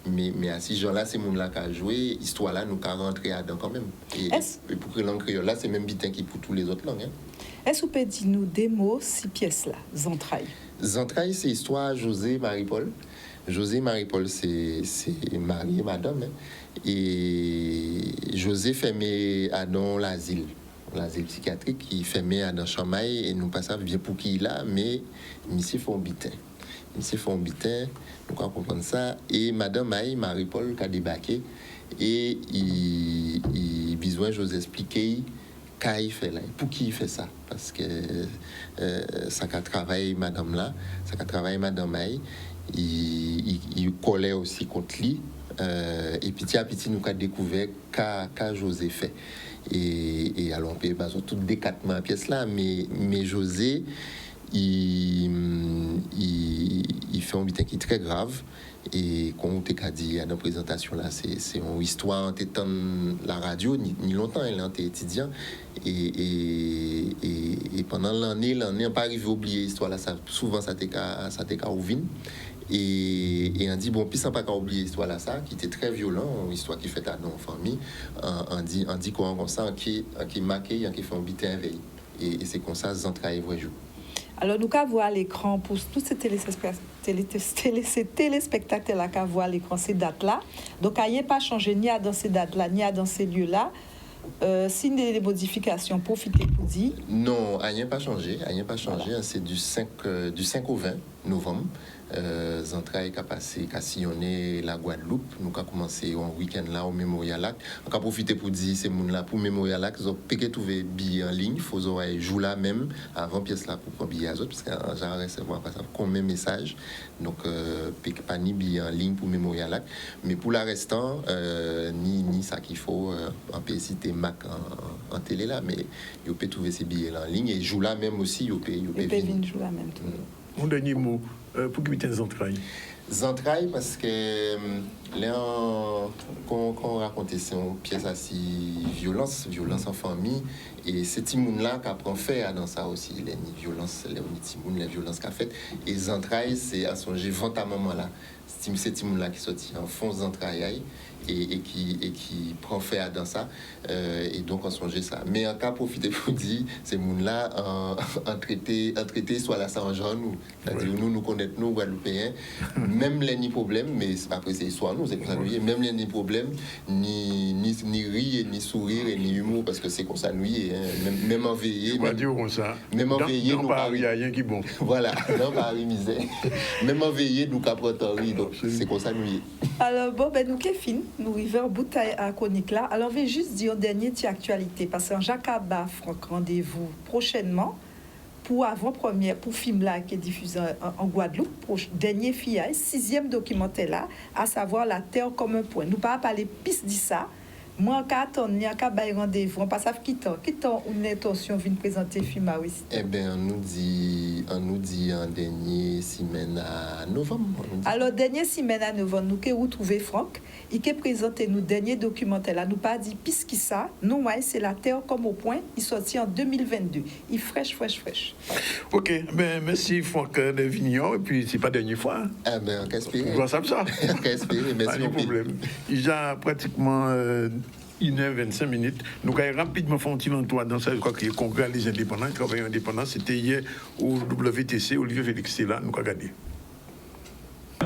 mais à ces gens là c'est monde là qui jouer histoire là nous ka rentrer dedans quand même et pour que langue créole là c'est même bitin qui pour tous les autres langues hein. Est-ce que vous pouvez dire nous des mots si pièces là Zantraille c'est histoire José Marie-Paul. José Marie-Paul, c'est Marie et madame. Hein. Et José fermé à dans l'asile psychiatrique, qui fermé à dans Chamaille, et nous passons bien pour qui il a, mais monsieur font bitin. Monsieur font bitin, nous comprenons ça. Et madame Marie-Paul, qui a débarqué, et il besoin José expliquer quand il fait là, pour qui il fait ça. Parce que ça a travaillé madame là, ça a travaillé madame Maï. Il collait aussi contre lui et petit à petit nous avons découvert qu'a José fait et alors on peut pas tout décattement à pièce là mais José il fait un bitin qui est très grave et comme on t'a dit dans la présentation là c'est une histoire en étant la radio ni longtemps elle était étudiant et pendant l'année on pas arrivé à oublier l'histoire là ça souvent ça t'est qu'à ouvine. Et on dit bon puis sans pas qu'à oublier l'histoire là ça qui était très violent une histoire qui fait à nos familles on dit quoi comme ça qui marqué qui fait un bitin veille et c'est comme ça Zantraille vrai jour. Alors nous qu'à voir l'écran pour tous ces téléspectateurs là qu'à voir l'écran ces dates là donc il n'y a pas changé ni à dans ces dates là ni à dans ces lieux là. Signe des modifications, profitez pour dire. Non, rien pas changé. Voilà. C'est du 5 au 20 novembre. Zantraille a passé, a sillonné la Guadeloupe. Nous avons commencé un week-end là au Memorial Lac. On a profité pour dire ces gens là pour Memorial Lac. Ils ont pu trouver billets en ligne. Il faut jouer là même avant pièce là pour prendre billets à autres parce que j'ai recevoir combien de messages. Donc pas ni billets en ligne pour Memorial Lac. Mais pour la restant, ni ça qu'il faut en citer Mac en télé là. Mais ils peuvent trouver ces billets là en ligne et jouer là même aussi. Ils peuvent venir jouer là même. Mon dernier mot, pour que tu Zantraille. Zantraille, parce que là, quand on raconte c'est une pièce assez violence en famille, et c'est Timoun-là qui apprend à faire dans ça aussi, les violences, les violences qu'a fait. Et Zantraille, c'est à songer vent à maman là. C'est Timoun-là qui sortit en fond Zantraille et qui prend faire dans ça. Et donc, on songeait ça. Mais en cas, profiter pour dire, ces gens-là, en traité, soit là, ça en jaune, c'est-à-dire nous connaissons, nous, Guadeloupéens, même les ni problème, mais après, c'est soit nous, c'est comme ça, même les ni problème, ni rire, ni sourire, ni humour, parce que c'est comme ça, nous, même en veillé. On va dire comme ça. Même en veillé, nous, il n'y a rien qui est bon. Voilà, dans Paris, misère. Même en veillé, nous, capotons, donc c'est comme ça, nous. Alors, bon, ben, nous, Kéfine, nous arrivons au bout de la chronique là. Alors, on va juste dire dernier de actualité, parce que Jacques Abba, Franck, rendez-vous prochainement pour avant-première, pour film là qui est diffusé en Guadeloupe, pour dernier FIA, 6e documentaire là, à savoir La Terre comme un point. Nous pas parler piste de ça. Moi, quand on y a qu'à bailler rendez-vous, on passe à quitter une intention de présenter film à aussi. Eh bien, on nous dit en dernier semaine à novembre. Alors, dernier semaine à novembre, nous avons retrouvé Franck. Il a présenté nos derniers documentaires là. Nous pas dit puisque ça, nous, c'est La Terre comme au point. Il sorti en 2022. Il fraîche. Ok, ben merci Franck de Vignon. Et puis, c'est pas dernière fois. Eh bien, qu'est-ce que on va ça. Qu'est-ce que pas de problème. Il y a pratiquement 1h25. Nous allons rapidement faire un petit entour dans ça. Je crois que le congrès des indépendants, les travailleurs indépendants, c'était hier au WTC. Olivier Félix était là, nous allons regarder.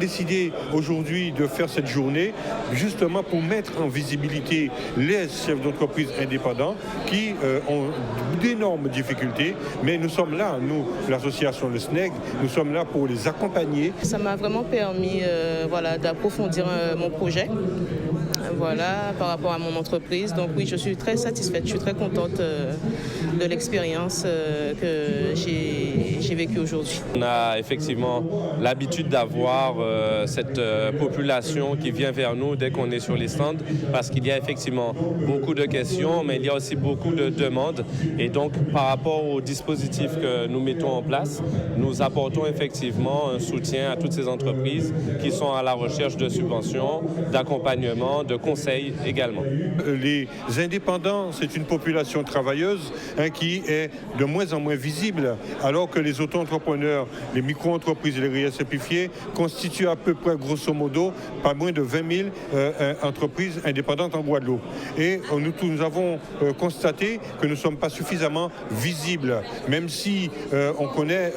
Décidé aujourd'hui de faire cette journée justement pour mettre en visibilité les chefs d'entreprise indépendants qui ont d'énormes difficultés, mais nous sommes là, nous, l'association Le SNEG, nous sommes là pour les accompagner. Ça m'a vraiment permis d'approfondir mon projet. Voilà, par rapport à mon entreprise. Donc oui, je suis très satisfaite, je suis très contente de l'expérience que j'ai vécue aujourd'hui. On a effectivement l'habitude d'avoir cette population qui vient vers nous dès qu'on est sur les stands, parce qu'il y a effectivement beaucoup de questions, mais il y a aussi beaucoup de demandes. Et donc, par rapport au dispositif que nous mettons en place, nous apportons effectivement un soutien à toutes ces entreprises qui sont à la recherche de subventions, d'accompagnement, de conseils également. Les indépendants, c'est une population travailleuse qui est de moins en moins visible, alors que les auto-entrepreneurs, les micro-entreprises et les réels simplifiés constituent à peu près, grosso modo, pas moins de 20 000 entreprises indépendantes en Guadeloupe. Et nous avons constaté que nous ne sommes pas suffisamment visibles, même si on connaît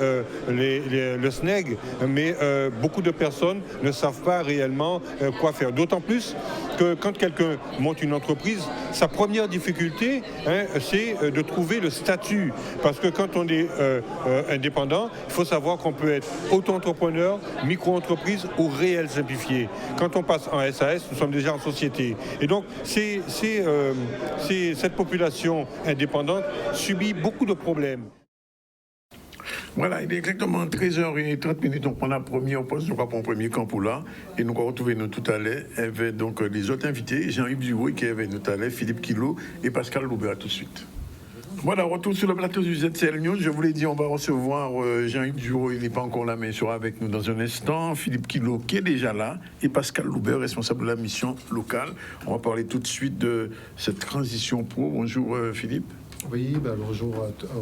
le SNEG, mais beaucoup de personnes ne savent pas réellement quoi faire. D'autant plus que quand quelqu'un monte une entreprise, sa première difficulté, c'est de trouver le statut. Parce que quand on est indépendant, il faut savoir qu'on peut être auto-entrepreneur, micro-entreprise ou réel simplifié. Quand on passe en SAS, nous sommes déjà en société. Et donc, cette population indépendante subit beaucoup de problèmes. Voilà, il est exactement 13h30. On prend la première pause, nous allons prendre un premier camp pour là. Et nous allons retrouver nous tout à l'heure avec donc les autres invités, Jean-Yves Duroy qui est avec nous tout à l'heure, Philippe Kilo et Pascal Loubert. Tout de suite. Voilà, retour sur le plateau du ZCL News. Je vous l'ai dit, on va recevoir Jean-Yves Duroy, il n'est pas encore là, mais il sera avec nous dans un instant. Philippe Kilo qui est déjà là et Pascal Loubert, responsable de la mission locale. On va parler tout de suite de cette transition pro. Bonjour Philippe. Oui, bonjour.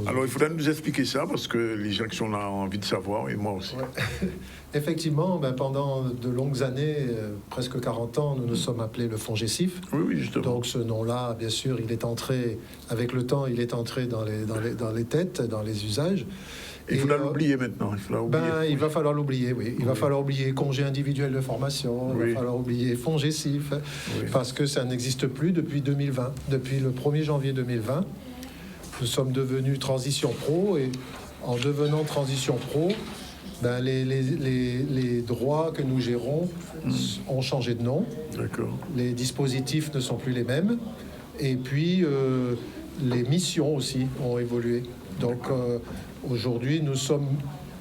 Alors, il faudra nous expliquer ça parce que les gens qui sont là ont envie de savoir et moi aussi. Ouais. Effectivement, pendant de longues années, presque 40 ans, nous nous sommes appelés le FONGECIF. Oui, justement. Donc ce nom-là, bien sûr, il est entré, avec le temps, il est entré dans les têtes, dans les usages. Il faudra l'oublier maintenant. Il va falloir l'oublier, oui. Il va falloir oublier congé individuel de formation, il va falloir oublier FONGECIF, parce que ça n'existe plus depuis 2020, depuis le 1er janvier 2020. Nous sommes devenus Transition Pro et en devenant Transition Pro, les droits que nous gérons ont changé de nom. D'accord. Les dispositifs ne sont plus les mêmes. Et puis, les missions aussi ont évolué. Donc, aujourd'hui, nous sommes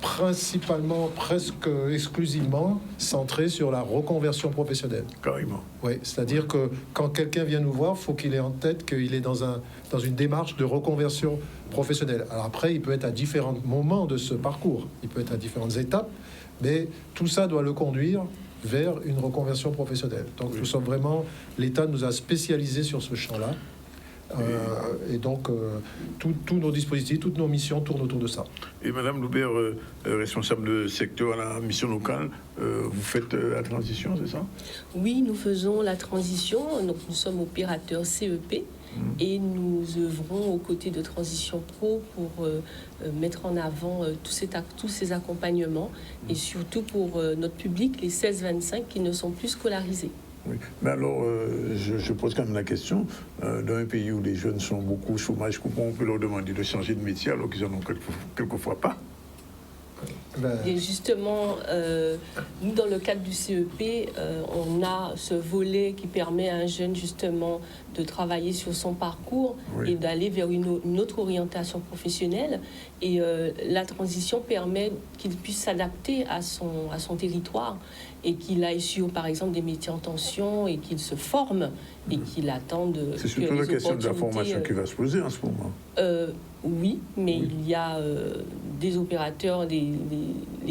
principalement, presque exclusivement centrés sur la reconversion professionnelle. Carrément. Oui, c'est-à-dire que quand quelqu'un vient nous voir, il faut qu'il ait en tête qu'il est dans une démarche de reconversion professionnelle. Alors après, il peut être à différents moments de ce parcours, il peut être à différentes étapes, mais tout ça doit le conduire vers une reconversion professionnelle. Donc nous sommes vraiment, l'État nous a spécialisés sur ce champ-là. Et donc, tous nos dispositifs, toutes nos missions tournent autour de ça. Et Madame Loubert, responsable de secteur à la mission locale, vous faites la transition, c'est ça? Oui, nous faisons la transition. Donc, nous sommes opérateurs CEP et nous œuvrons aux côtés de Transition Pro pour mettre en avant tous ces accompagnements et surtout pour notre public, les 16-25 qui ne sont plus scolarisés. Oui. Mais alors, je pose quand même la question, dans un pays où les jeunes sont beaucoup au chômage, on peut leur demander de changer de métier alors qu'ils n'en ont quelquefois pas. Et justement, nous, dans le cadre du CEP, on a ce volet qui permet à un jeune, justement, de travailler sur son parcours et d'aller vers une autre orientation professionnelle. Et la transition permet qu'il puisse s'adapter à son territoire et qu'il aille sur, par exemple, des métiers en tension et qu'il se forme et qu'il attende... C'est surtout la question de la formation qui va se poser en ce moment. Oui, mais il y a des opérateurs, des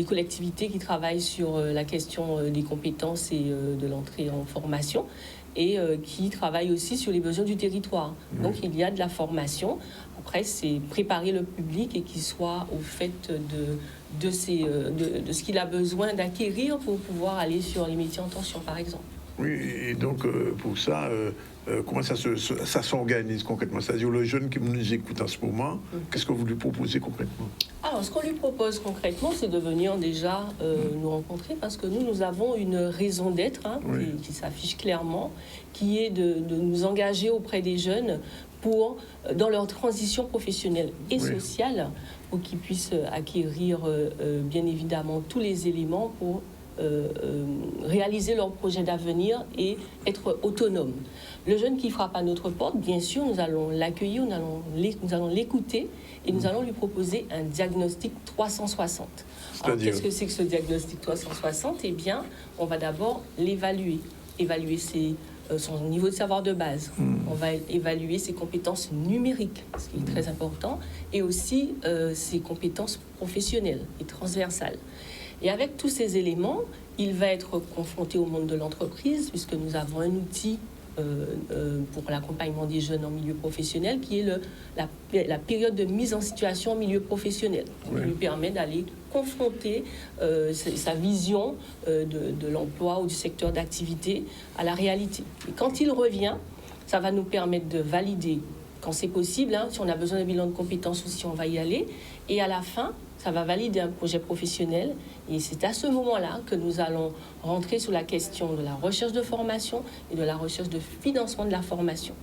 collectivités qui travaillent sur la question des compétences et de l'entrée en formation et qui travaillent aussi sur les besoins du territoire. Donc il y a de la formation. Après, c'est préparer le public et qu'il soit au fait de ce qu'il a besoin d'acquérir pour pouvoir aller sur les métiers en tension, par exemple. Oui, et donc pour ça, comment ça s'organise concrètement? C'est-à-dire le jeune qui nous écoute en ce moment, qu'est-ce que vous lui proposez concrètement? Alors, ce qu'on lui propose concrètement, c'est de venir déjà nous rencontrer parce que nous avons une raison d'être qui s'affiche clairement, qui est de nous engager auprès des jeunes dans leur transition professionnelle et sociale, pour qu'ils puissent acquérir bien évidemment tous les éléments pour réaliser leur projet d'avenir et être autonome. Le jeune qui frappe à notre porte, bien sûr, nous allons l'accueillir, nous allons l'écouter et nous allons lui proposer un diagnostic 360. Alors, qu'est-ce que c'est que ce diagnostic 360? Eh bien, on va d'abord l'évaluer, évaluer son niveau de savoir de base. On va évaluer ses compétences numériques, ce qui est très important, et aussi ses compétences professionnelles et transversales. Et avec tous ces éléments, il va être confronté au monde de l'entreprise, puisque nous avons un outil pour l'accompagnement des jeunes en milieu professionnel, qui est la période de mise en situation en milieu professionnel, qui lui permet d'aller confronter sa vision de l'emploi ou du secteur d'activité à la réalité. Et quand il revient, ça va nous permettre de valider, quand c'est possible, si on a besoin d'un bilan de compétences aussi, on va y aller, et à la fin, ça va valider un projet professionnel. Et c'est à ce moment-là que nous allons rentrer sur la question de la recherche de formation et de la recherche de financement de la formation.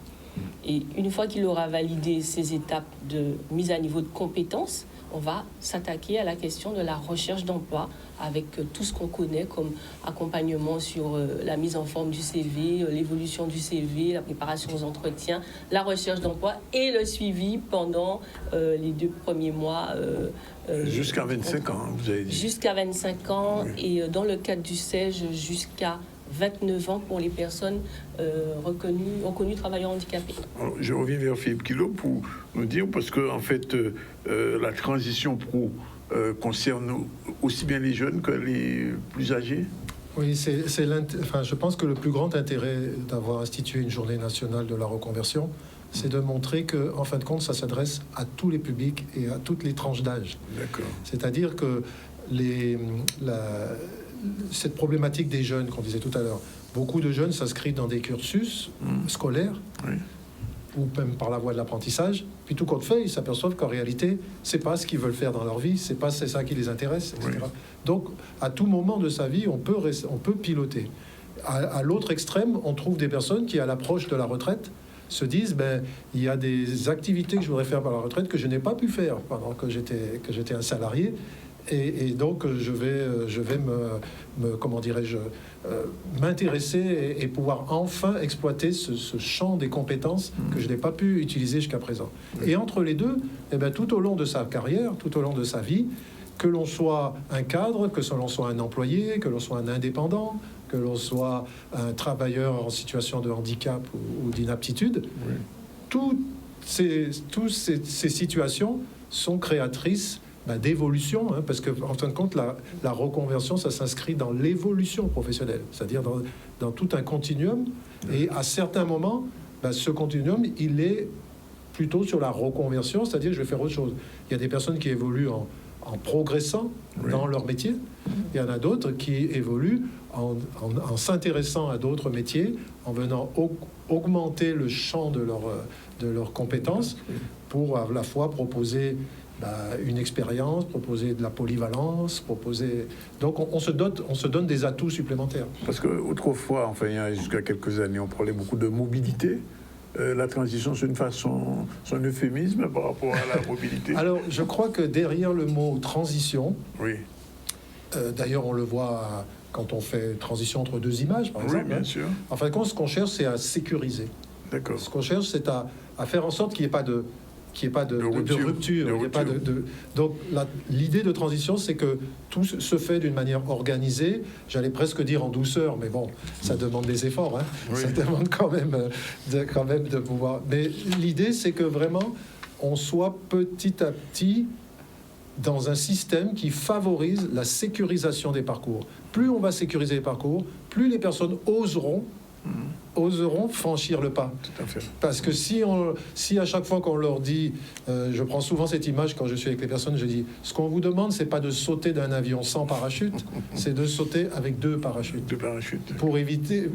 Et une fois qu'il aura validé ces étapes de mise à niveau de compétences, on va s'attaquer à la question de la recherche d'emploi avec tout ce qu'on connaît comme accompagnement sur la mise en forme du CV, l'évolution du CV, la préparation aux entretiens, la recherche d'emploi et le suivi pendant les 2 premiers mois. Jusqu'à 25 ans, vous avez dit. Jusqu'à 25 ans et dans le cadre du SEJ, jusqu'à 29 ans pour les personnes reconnues travailleurs handicapés. Alors, je reviens vers Philippe Kilo pour nous dire, parce que en fait, la transition pro concerne aussi bien les jeunes que les plus âgés. Oui, je pense que le plus grand intérêt d'avoir institué une journée nationale de la reconversion, c'est de montrer que, en fin de compte, ça s'adresse à tous les publics et à toutes les tranches d'âge. D'accord. C'est-à-dire que cette problématique des jeunes qu'on disait tout à l'heure, beaucoup de jeunes s'inscrivent dans des cursus scolaires ou même par la voie de l'apprentissage, puis tout compte fait, ils s'aperçoivent qu'en réalité, c'est pas ce qu'ils veulent faire dans leur vie, c'est ça qui les intéresse, etc. Donc, à tout moment de sa vie, on peut piloter. À l'autre extrême, on trouve des personnes qui, à l'approche de la retraite, se disent, il y a des activités que je voudrais faire par la retraite que je n'ai pas pu faire pendant que j'étais un salarié. Et donc, je vais m'intéresser et pouvoir enfin exploiter ce champ des compétences que je n'ai pas pu utiliser jusqu'à présent. Et entre les deux, tout au long de sa carrière, tout au long de sa vie, que l'on soit un cadre, que l'on soit un employé, que l'on soit un indépendant, que l'on soit un travailleur en situation de handicap ou d'inaptitude, toutes ces situations sont créatrices d'évolution, parce que en fin de compte, la reconversion, ça s'inscrit dans l'évolution professionnelle, c'est-à-dire dans tout un continuum. Et à certains moments, ce continuum, il est plutôt sur la reconversion, c'est-à-dire je vais faire autre chose. Il y a des personnes qui évoluent en progressant dans leur métier. Il y en a d'autres qui évoluent en s'intéressant à d'autres métiers, en venant augmenter le champ de leurs compétences pour à la fois proposer une expérience, proposer de la polyvalence, donc on se donne des atouts supplémentaires. Parce qu'autrefois, enfin il y a jusqu'à quelques années, on parlait beaucoup de mobilité. La transition, c'est un euphémisme par rapport à la mobilité. Alors, je crois que derrière le mot transition, d'ailleurs on le voit quand on fait transition entre 2 images, par exemple. Oui, bien sûr. En fin de compte, ce qu'on cherche, c'est à sécuriser. D'accord. Ce qu'on cherche, c'est à faire en sorte qu'il n'y ait pas de rupture. Donc l'idée de transition, c'est que tout se fait d'une manière organisée, j'allais presque dire en douceur, mais bon, ça demande des efforts, ça demande quand même de pouvoir. Mais l'idée, c'est que vraiment, on soit petit à petit dans un système qui favorise la sécurisation des parcours. Plus on va sécuriser les parcours, plus les personnes oseront oseront franchir le pas. Tout à fait. Parce que si à chaque fois qu'on leur dit, je prends souvent cette image quand je suis avec les personnes, je dis, ce qu'on vous demande, c'est pas de sauter d'un avion sans parachute, c'est de sauter avec 2 parachutes. 2 parachutes. Pour éviter,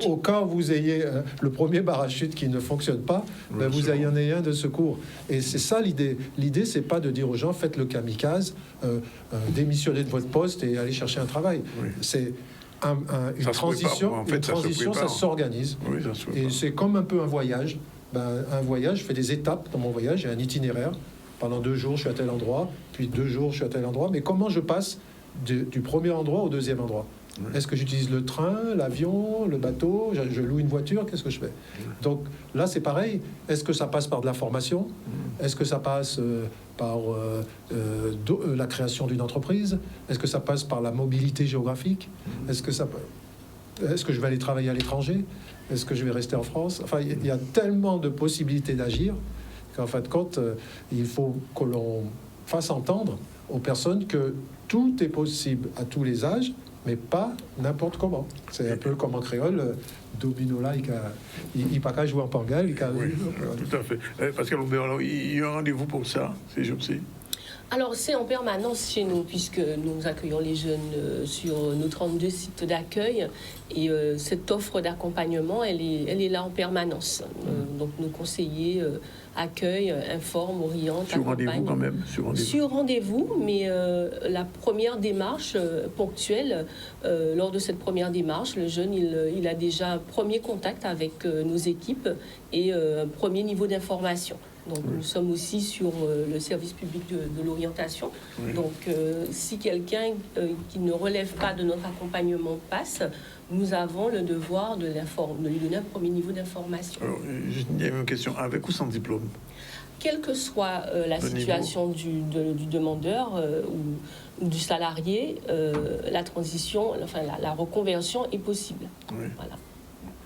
au cas où vous ayez le premier parachute qui ne fonctionne pas, vous en ayez un de secours. Et c'est ça l'idée. L'idée, c'est pas de dire aux gens, faites le kamikaze, démissionnez de votre poste et allez chercher un travail. Oui. C'est une transition, ça s'organise. Oui, et c'est comme un peu un voyage. Un voyage, je fais des étapes dans mon voyage, j'ai un itinéraire. Pendant 2 jours, je suis à tel endroit, puis 2 jours, je suis à tel endroit. Mais comment je passe du premier endroit au deuxième endroit? Est-ce que j'utilise le train, l'avion, le bateau, je loue une voiture, qu'est-ce que je fais? Donc là, c'est pareil. Est-ce que ça passe par de la formation? Est-ce que ça passe par la création d'une entreprise? Est-ce que ça passe par la mobilité géographique? Est-ce que je vais aller travailler à l'étranger? Est-ce que je vais rester en France? Enfin, il y a tellement de possibilités d'agir qu'en fin de compte, il faut que l'on fasse entendre aux personnes que tout est possible à tous les âges, mais pas n'importe comment. C'est un peu comme en créole, Domino là, il n'a pas qu'à jouer en pangal. Oui, tout à fait. Pascal Aubert, alors, il y a un rendez-vous pour ça, ces jours-ci? Alors, c'est en permanence chez nous, puisque nous accueillons les jeunes sur nos 32 sites d'accueil. Et cette offre d'accompagnement, elle est là en permanence. Donc, nos conseillers accueillent, informent, orientent, sur accompagnent. Rendez-vous quand même? Sur rendez-vous, mais la première démarche ponctuelle, lors de cette première démarche, le jeune, il a déjà un premier contact avec nos équipes et un premier niveau d'information. Donc, nous sommes aussi sur le service public de l'orientation. Donc, si quelqu'un qui ne relève pas de notre accompagnement passe, nous avons le devoir de lui donner un premier niveau d'information. Alors, il y a une question, avec ou sans diplôme? Quelle que soit la situation du demandeur ou du salarié, la transition, enfin la reconversion est possible. Voilà.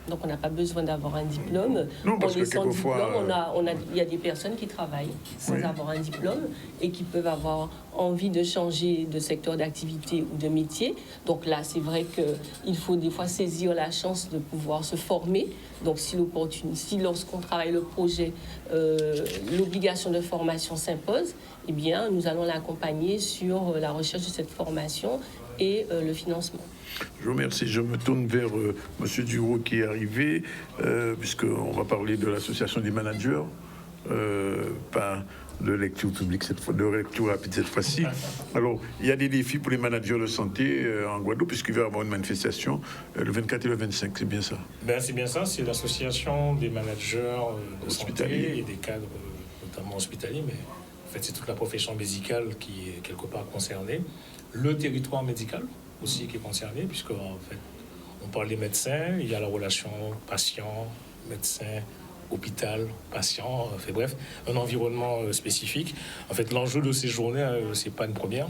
Donc, on n'a pas besoin d'avoir un diplôme. Non, parce que sans quelquefois... diplôme, il y a des personnes qui travaillent sans avoir un diplôme et qui peuvent avoir envie de changer de secteur d'activité ou de métier. Donc là, c'est vrai qu'il faut des fois saisir la chance de pouvoir se former. Donc, si lorsqu'on travaille le projet, l'obligation de formation s'impose, eh bien, nous allons l'accompagner sur la recherche de cette formation et le financement. Je vous remercie. Je me tourne vers M. Duro qui est arrivé, puisqu'on va parler de l'association des managers, pas de lecture publique cette fois, de lecture rapide cette fois-ci. Alors, il y a des défis pour les managers de santé en Guadeloupe, puisqu'il va y avoir une manifestation le 24 et le 25, c'est bien ça? C'est bien ça, c'est l'association des managers de santé et des cadres, notamment hospitaliers, mais en fait, c'est toute la profession médicale qui est quelque part concernée. Le territoire médical aussi qui est concerné, puisque en fait, on parle des médecins, il y a la relation patient, médecin, hôpital, patient, bref, un environnement spécifique. En fait, l'enjeu de ces journées, c'est pas une première.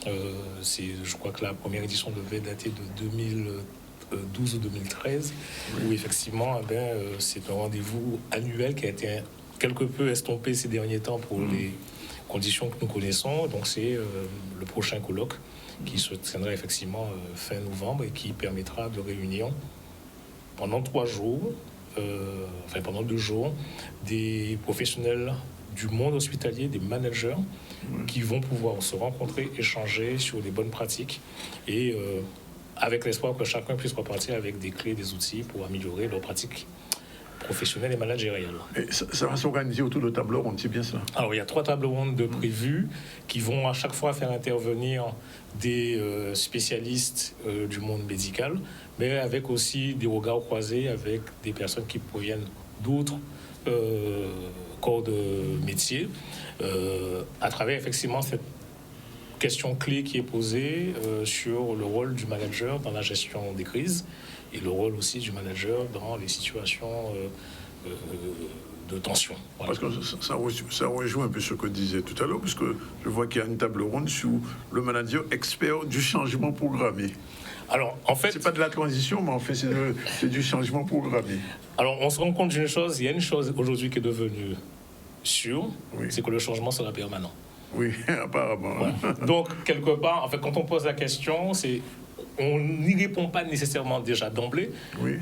Je crois que la première édition devait dater de 2012 ou 2013, où effectivement, c'est un rendez-vous annuel qui a été quelque peu estompé ces derniers temps pour les conditions que nous connaissons. Donc, c'est le prochain colloque qui se tiendra effectivement fin novembre et qui permettra de réunir pendant 3 jours, pendant 2 jours, des professionnels du monde hospitalier, des managers qui vont pouvoir se rencontrer, échanger sur des bonnes pratiques et avec l'espoir que chacun puisse repartir avec des clés, des outils pour améliorer leurs pratiques professionnelles et managériales. Et ça va s'organiser autour de tables rondes, c'est bien ça? Alors, il y a 3 tables rondes de prévues qui vont à chaque fois faire intervenir des spécialistes du monde médical, mais avec aussi des regards croisés avec des personnes qui proviennent d'autres corps de métier, à travers effectivement cette question clé qui est posée sur le rôle du manager dans la gestion des crises et le rôle aussi du manager dans les situations de tension. Voilà. Parce que ça rejoint un peu ce que disait tout à l'heure, puisque je vois qu'il y a une table ronde sur le manager expert du changement programmé. Alors, en fait... C'est pas de la transition, mais en fait, c'est du changement programmé. Alors, on se rend compte d'une chose, il y a une chose aujourd'hui qui est devenue sûre, c'est que le changement sera permanent. Oui, apparemment. Voilà. Donc, quelque part, en fait, quand on pose la question, c'est on n'y répond pas nécessairement déjà d'emblée,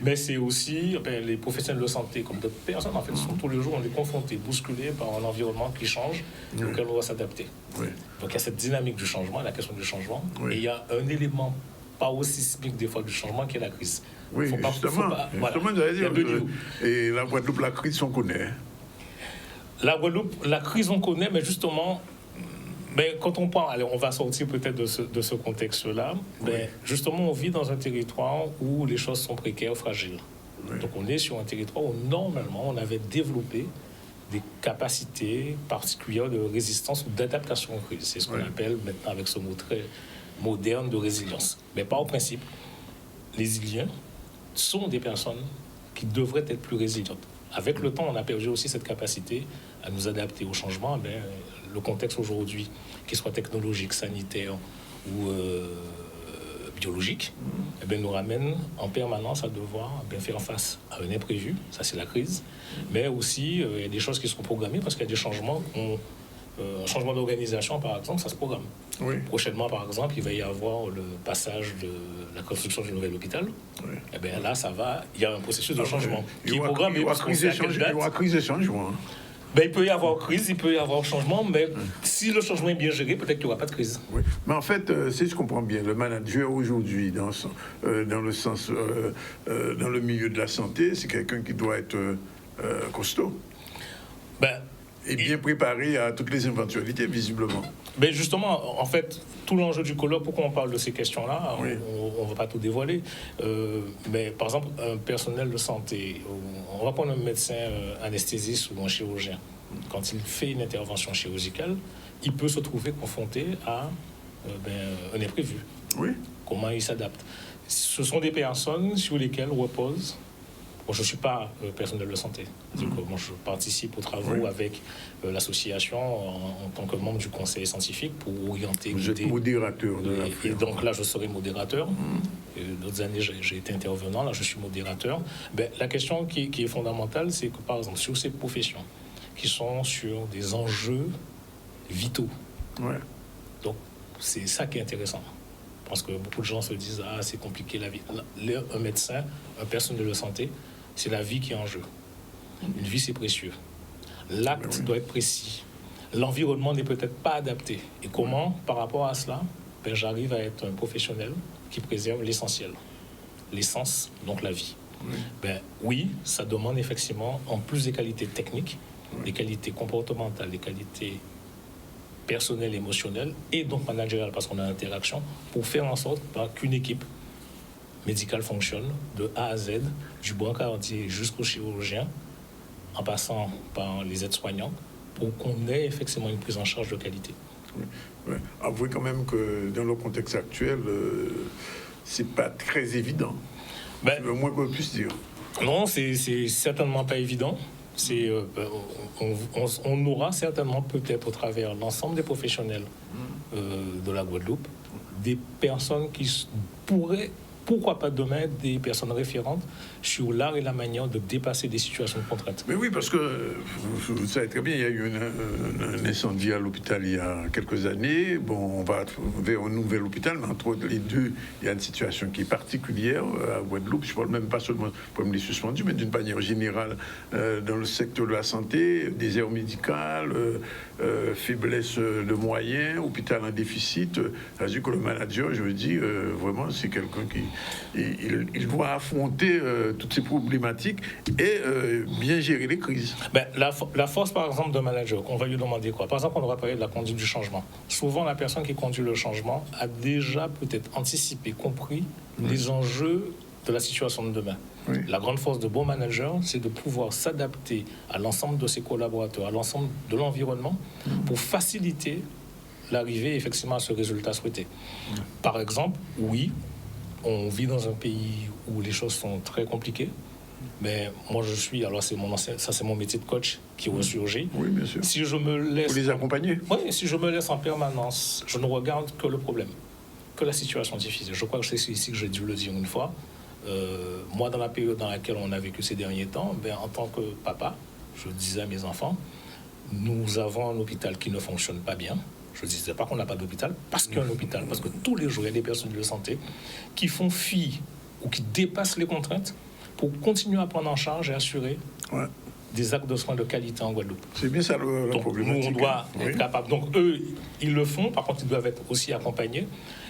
mais c'est aussi les professionnels de santé, comme d'autres personnes, en fait, sont tous les jours, on est confrontés, bousculés par un environnement qui change, auquel on doit s'adapter. Donc il y a cette dynamique du changement, la question du changement, et il y a un élément pas aussi sismique des fois du changement qui est la crise. Oui, justement, j'allais dire, et la Guadeloupe, la crise, on connaît. La Guadeloupe, la crise, on connaît, mais justement, quand on parle, allez, on va sortir peut-être de ce contexte-là, justement, on vit dans un territoire où les choses sont précaires, fragiles. Donc on est sur un territoire où, normalement, on avait développé des capacités particulières de résistance ou d'adaptation aux crises. C'est ce qu'on appelle maintenant, avec ce mot très moderne, de résilience. Mais pas au principe. Les Iliens sont des personnes qui devraient être plus résilientes. Avec le temps, on a perdu aussi cette capacité à nous adapter au changement. Le contexte aujourd'hui, qu'il soit technologique, sanitaire ou biologique, nous ramène en permanence à devoir faire face à un imprévu, ça c'est la crise, mais aussi il y a des choses qui sont programmées parce qu'il y a des changements un changement d'organisation, par exemple, ça se programme. Prochainement, par exemple, il va y avoir le passage de la construction du nouvel hôpital. Là, il y a un processus de changement qui est programmé. Il y aura crise et changement. Il peut y avoir crise, il peut y avoir changement, mais si le changement est bien géré, peut-être qu'il n'y aura pas de crise. Mais en fait, si je comprends bien, le manager aujourd'hui, dans le milieu de la santé, c'est quelqu'un qui doit être costaud. Et bien préparé à toutes les éventualités, visiblement. Justement, en fait, tout l'enjeu du colloque, pourquoi on parle de ces questions-là, on ne va pas tout dévoiler, mais par exemple, un personnel de santé, on va prendre un médecin anesthésiste ou un chirurgien. Quand il fait une intervention chirurgicale, il peut se trouver confronté à un imprévu. Comment il s'adapte. Ce sont des personnes sur lesquelles repose... Moi, je ne suis pas personnel de santé. Moi, je participe aux travaux avec l'association en tant que membre du conseil scientifique pour orienter... Vous êtes modérateur de la et donc là, je serai modérateur. D'autres années, j'ai été intervenant. Là, je suis modérateur. La question qui est fondamentale, c'est que, par exemple, sur ces professions qui sont sur des enjeux vitaux, donc c'est ça qui est intéressant. Parce que beaucoup de gens se disent « Ah, c'est compliqué la vie ». Un médecin, un personnel de santé, c'est la vie qui est en jeu. Une vie, c'est précieux. L'acte doit être précis. L'environnement n'est peut-être pas adapté. Et comment, par rapport à cela, j'arrive à être un professionnel qui préserve l'essentiel. L'essence, donc la vie. Oui, ça demande effectivement, en plus des qualités techniques, des qualités comportementales, des qualités personnelles, émotionnelles et donc managériales, parce qu'on a l'interaction, pour faire en sorte qu'une équipe médicale fonctionne de A à Z, du brancardier jusqu'au chirurgien, en passant par les aides-soignants, pour qu'on ait effectivement une prise en charge de qualité. Avouez quand même que dans le contexte actuel, c'est pas très évident. Le moins qu'on puisse dire. Non, c'est certainement pas évident. On aura certainement peut-être au travers l'ensemble des professionnels de la Guadeloupe des personnes qui pourraient, pourquoi pas demain, des personnes référentes sur l'art et la manière de dépasser des situations de contrainte. Mais oui, parce que vous savez très bien, il y a eu un incendie à l'hôpital il y a quelques années. Bon, on va vers un nouvel hôpital, mais entre les deux, il y a une situation qui est particulière à Guadeloupe. Je ne parle même pas seulement du problème des suspendus, mais d'une manière générale dans le secteur de la santé, désert médical, faiblesse de moyens, hôpital en déficit. C'est-à-dire que le manager, je veux dire, vraiment, c'est quelqu'un qui il doit affronter toutes ces problématiques et bien gérer les crises. La force, par exemple, d'un manager, on va lui demander quoi? Par exemple, on va parler de la conduite du changement. Souvent, la personne qui conduit le changement a déjà peut-être anticipé, compris les enjeux de la situation de demain. La grande force de bon manager, c'est de pouvoir s'adapter à l'ensemble de ses collaborateurs, à l'ensemble de l'environnement, pour faciliter l'arrivée effectivement à ce résultat souhaité. Par exemple, oui, on vit dans un pays où les choses sont très compliquées, mais moi je suis, alors c'est mon métier de coach qui ressurgit. Oui, bien sûr. Si je me laisse... Pour les accompagner. Oui, si je me laisse en permanence, je ne regarde que le problème, que la situation difficile. Je crois que c'est ici que j'ai dû le dire une fois. Moi, dans la période dans laquelle on a vécu ces derniers temps, en tant que papa, je disais à mes enfants, nous avons un hôpital qui ne fonctionne pas bien, Je ne disais pas qu'on n'a pas d'hôpital, parce qu'il y a un hôpital, parce que tous les jours, il y a des personnels de santé qui font fi ou qui dépassent les contraintes pour continuer à prendre en charge et assurer des actes de soins de qualité en Guadeloupe. C'est bien ça le problème. Nous, on doit être capable. Donc, eux, ils le font. Par contre, ils doivent être aussi accompagnés.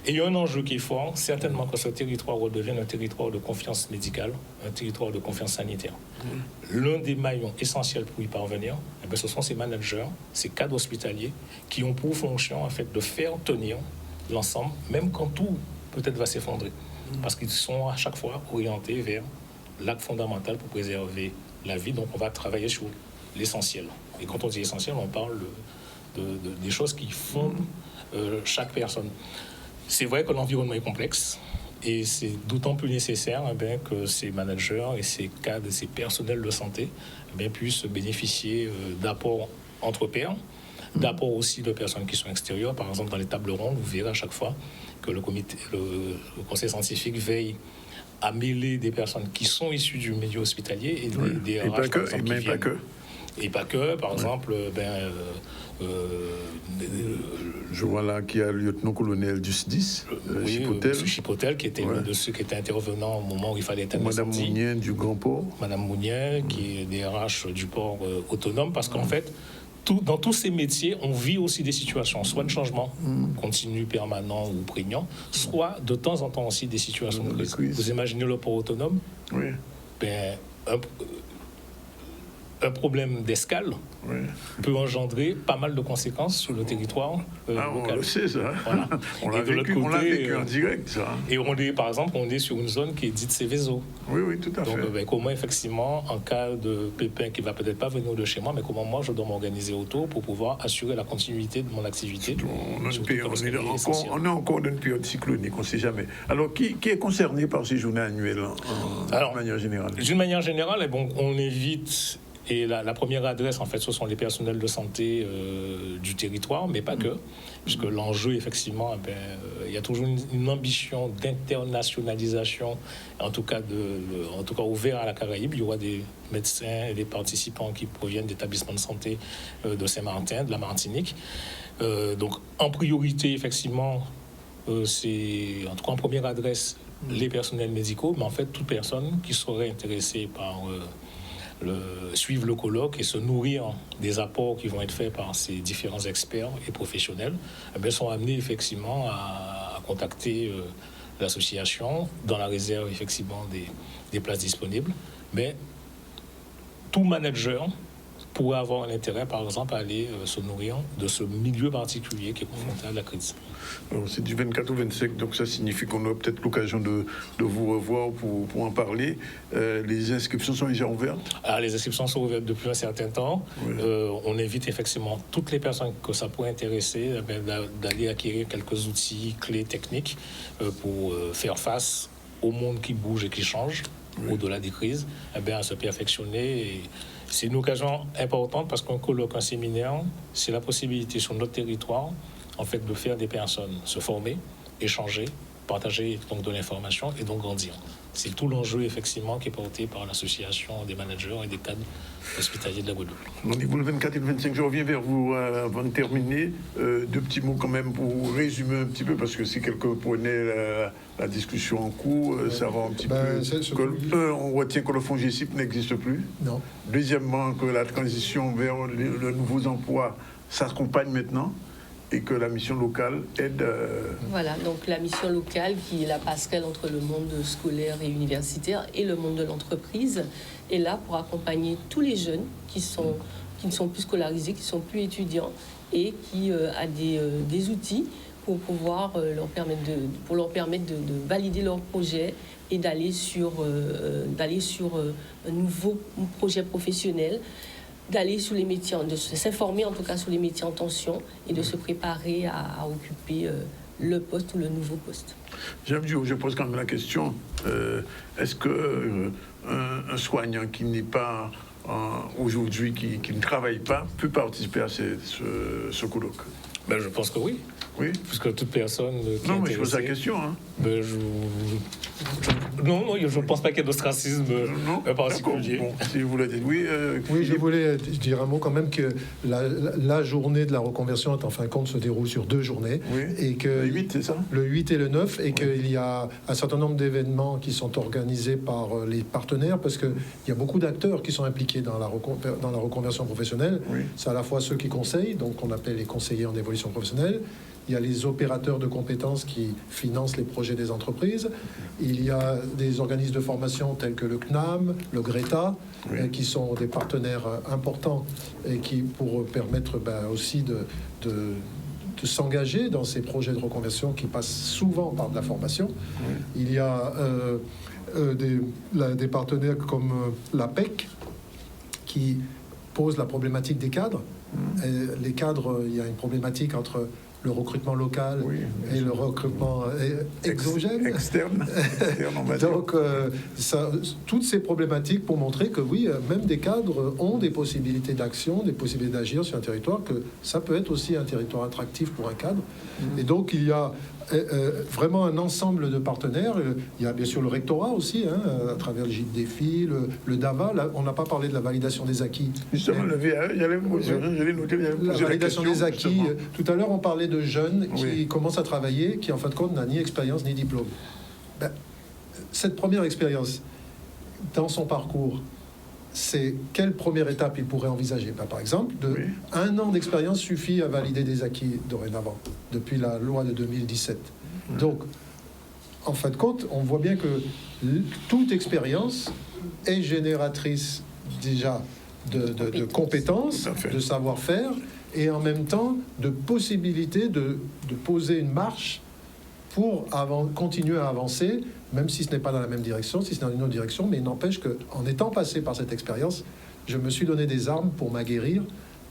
Et il y a un enjeu qui est fort, certainement que ce territoire redevienne un territoire de confiance médicale, un territoire de confiance sanitaire. L'un des maillons essentiels pour y parvenir, ce sont ces managers, ces cadres hospitaliers qui ont pour fonction en fait, de faire tenir l'ensemble, même quand tout peut-être va s'effondrer. Parce qu'ils sont à chaque fois orientés vers l'acte fondamental pour préserver la vie. Donc on va travailler sur l'essentiel. Et quand on dit essentiel, on parle des choses qui fondent chaque personne. C'est vrai que l'environnement est complexe et c'est d'autant plus nécessaire que ces managers et ces cadres, ces personnels de santé puissent bénéficier d'apports entre pairs, d'apports aussi de personnes qui sont extérieures. Par exemple, dans les tables rondes, vous verrez à chaque fois que le conseil scientifique veille à mêler des personnes qui sont issues du milieu hospitalier et des RH, par exemple, qui viennent. Et pas que, par exemple, je vois là qu'il y a le lieutenant-colonel du SDIS, Chipotel, qui était l'un de ceux qui étaient intervenants au moment où il fallait être Madame Mounien du Grand Port. Madame Mounien, qui est DRH du port autonome, parce qu'en fait, dans tous ces métiers, on vit aussi des situations, soit de changement continu, permanent ou prégnant, soit de temps en temps aussi des situations de crise. Vous imaginez le port autonome? Oui. Un problème d'escale peut engendrer pas mal de conséquences sur le territoire local. On le sait, ça. Voilà. On l'a vécu en direct, ça. Et par exemple, on est sur une zone qui est dite Céveso. Oui, tout à fait. Donc, comment, effectivement, en cas de pépin qui va peut-être pas venir de chez moi, mais comment moi, je dois m'organiser autour pour pouvoir assurer la continuité de mon activité. On est encore dans une période cyclonique, on ne sait jamais. Alors, qui est concerné par ces journées annuelles, de manière générale? D'une manière générale, on évite... Et la première adresse, en fait, ce sont les personnels de santé du territoire, mais pas que, puisque l'enjeu, effectivement, il y a toujours une ambition d'internationalisation, en tout cas ouvert à la Caraïbe. Il y aura des médecins et des participants qui proviennent d'établissements de santé de Saint-Martin, de la Martinique. Donc, en priorité, effectivement, c'est, en tout cas, en première adresse, les personnels médicaux, mais en fait, toute personne qui serait intéressée par... suivre le colloque et se nourrir des apports qui vont être faits par ces différents experts et professionnels, sont amenés effectivement à contacter l'association dans la réserve effectivement des places disponibles. Mais tout manager pourrait avoir un intérêt, par exemple, à aller se nourrir de ce milieu particulier qui est confronté à la crise. Alors, c'est du 24 au 25, donc ça signifie qu'on aura peut-être l'occasion de vous revoir pour en parler. Les inscriptions sont déjà ouvertes? Les inscriptions sont ouvertes depuis un certain temps. Oui. On invite effectivement toutes les personnes que ça pourrait intéresser d'aller acquérir quelques outils clés techniques pour faire face au monde qui bouge et qui change, au-delà des crises, à se perfectionner. Et c'est une occasion importante parce qu'un colloque, un séminaire, c'est la possibilité sur notre territoire, en fait, de faire des personnes se former, échanger, partager donc de l'information et donc grandir. C'est tout l'enjeu, effectivement, qui est porté par l'association des managers et des cadres hospitaliers de la Guadeloupe. Au niveau le 24 et le 25, je reviens vers vous avant de terminer. Deux petits mots quand même pour résumer un petit peu, parce que si quelqu'un prenait la discussion en cours, savoir un petit peu. On retient que le fonds GECIP n'existe plus. Non. Deuxièmement, que la transition vers les nouveaux emplois s'accompagne maintenant. Et que la mission locale aide... Voilà, donc la mission locale qui est la passerelle entre le monde scolaire et universitaire et le monde de l'entreprise est là pour accompagner tous les jeunes qui ne sont plus scolarisés, qui ne sont plus étudiants et qui a des outils pour pouvoir leur permettre de valider leur projet et d'aller sur un nouveau projet professionnel, d'aller sur les métiers, de s'informer en tout cas sur les métiers en tension et de se préparer à occuper le poste ou le nouveau poste. Je pose quand même la question, est-ce qu'un soignant qui n'est pas aujourd'hui, qui ne travaille pas, peut participer à ce colloque? Je pense que oui. Oui. Puisque toute personne qui est non, mais je pose la intéressée, question. Hein. Ben, non, je ne pense pas qu'il y ait d'ostracisme particulier. Bon, si vous voulez dire. Oui, oui, je voulais dire un mot quand même que la journée de la reconversion, en fin de compte, se déroule sur 2 journées. Oui. Et que le 8, c'est ça? Le 8 et le 9, et oui. qu'il y a un certain nombre d'événements qui sont organisés par les partenaires, parce qu'il y a beaucoup d'acteurs qui sont impliqués dans la reconversion professionnelle. Oui. C'est à la fois ceux qui conseillent, donc on appelle les conseillers en évolution professionnelle. Il y a les opérateurs de compétences qui financent les projets des entreprises. Il y a des organismes de formation tels que le CNAM, le GRETA, oui. Qui sont des partenaires importants et qui pour permettre aussi de s'engager dans ces projets de reconversion qui passent souvent par de la formation. Oui. Il y a des partenaires comme l'APEC qui pose la problématique des cadres. Et les cadres, il y a une problématique entre le recrutement local et le recrutement exogène. Externe. Donc, toutes ces problématiques pour montrer que oui, même des cadres ont des possibilités d'action, des possibilités d'agir sur un territoire, que ça peut être aussi un territoire attractif pour un cadre. Et donc, il y a vraiment un ensemble de partenaires. Il y a bien sûr le rectorat aussi, à travers le GIP Défi, le DAVA. Là, on n'a pas parlé de la validation des acquis. Justement, la validation des acquis. Tout à l'heure, on parlait de jeunes qui commencent à travailler, qui en fin de compte n'a ni expérience ni diplôme. Cette première expérience, dans son parcours, c'est quelle première étape il pourrait envisager? Par exemple, 1 an d'expérience suffit à valider des acquis dorénavant, depuis la loi de 2017. Donc, en fin de compte, on voit bien que toute expérience est génératrice déjà de compétences, de savoir-faire, et en même temps de possibilité de poser une marche pour continuer à avancer, même si ce n'est pas dans la même direction, si c'est dans une autre direction, mais il n'empêche qu'en étant passé par cette expérience, je me suis donné des armes pour m'aguerrir,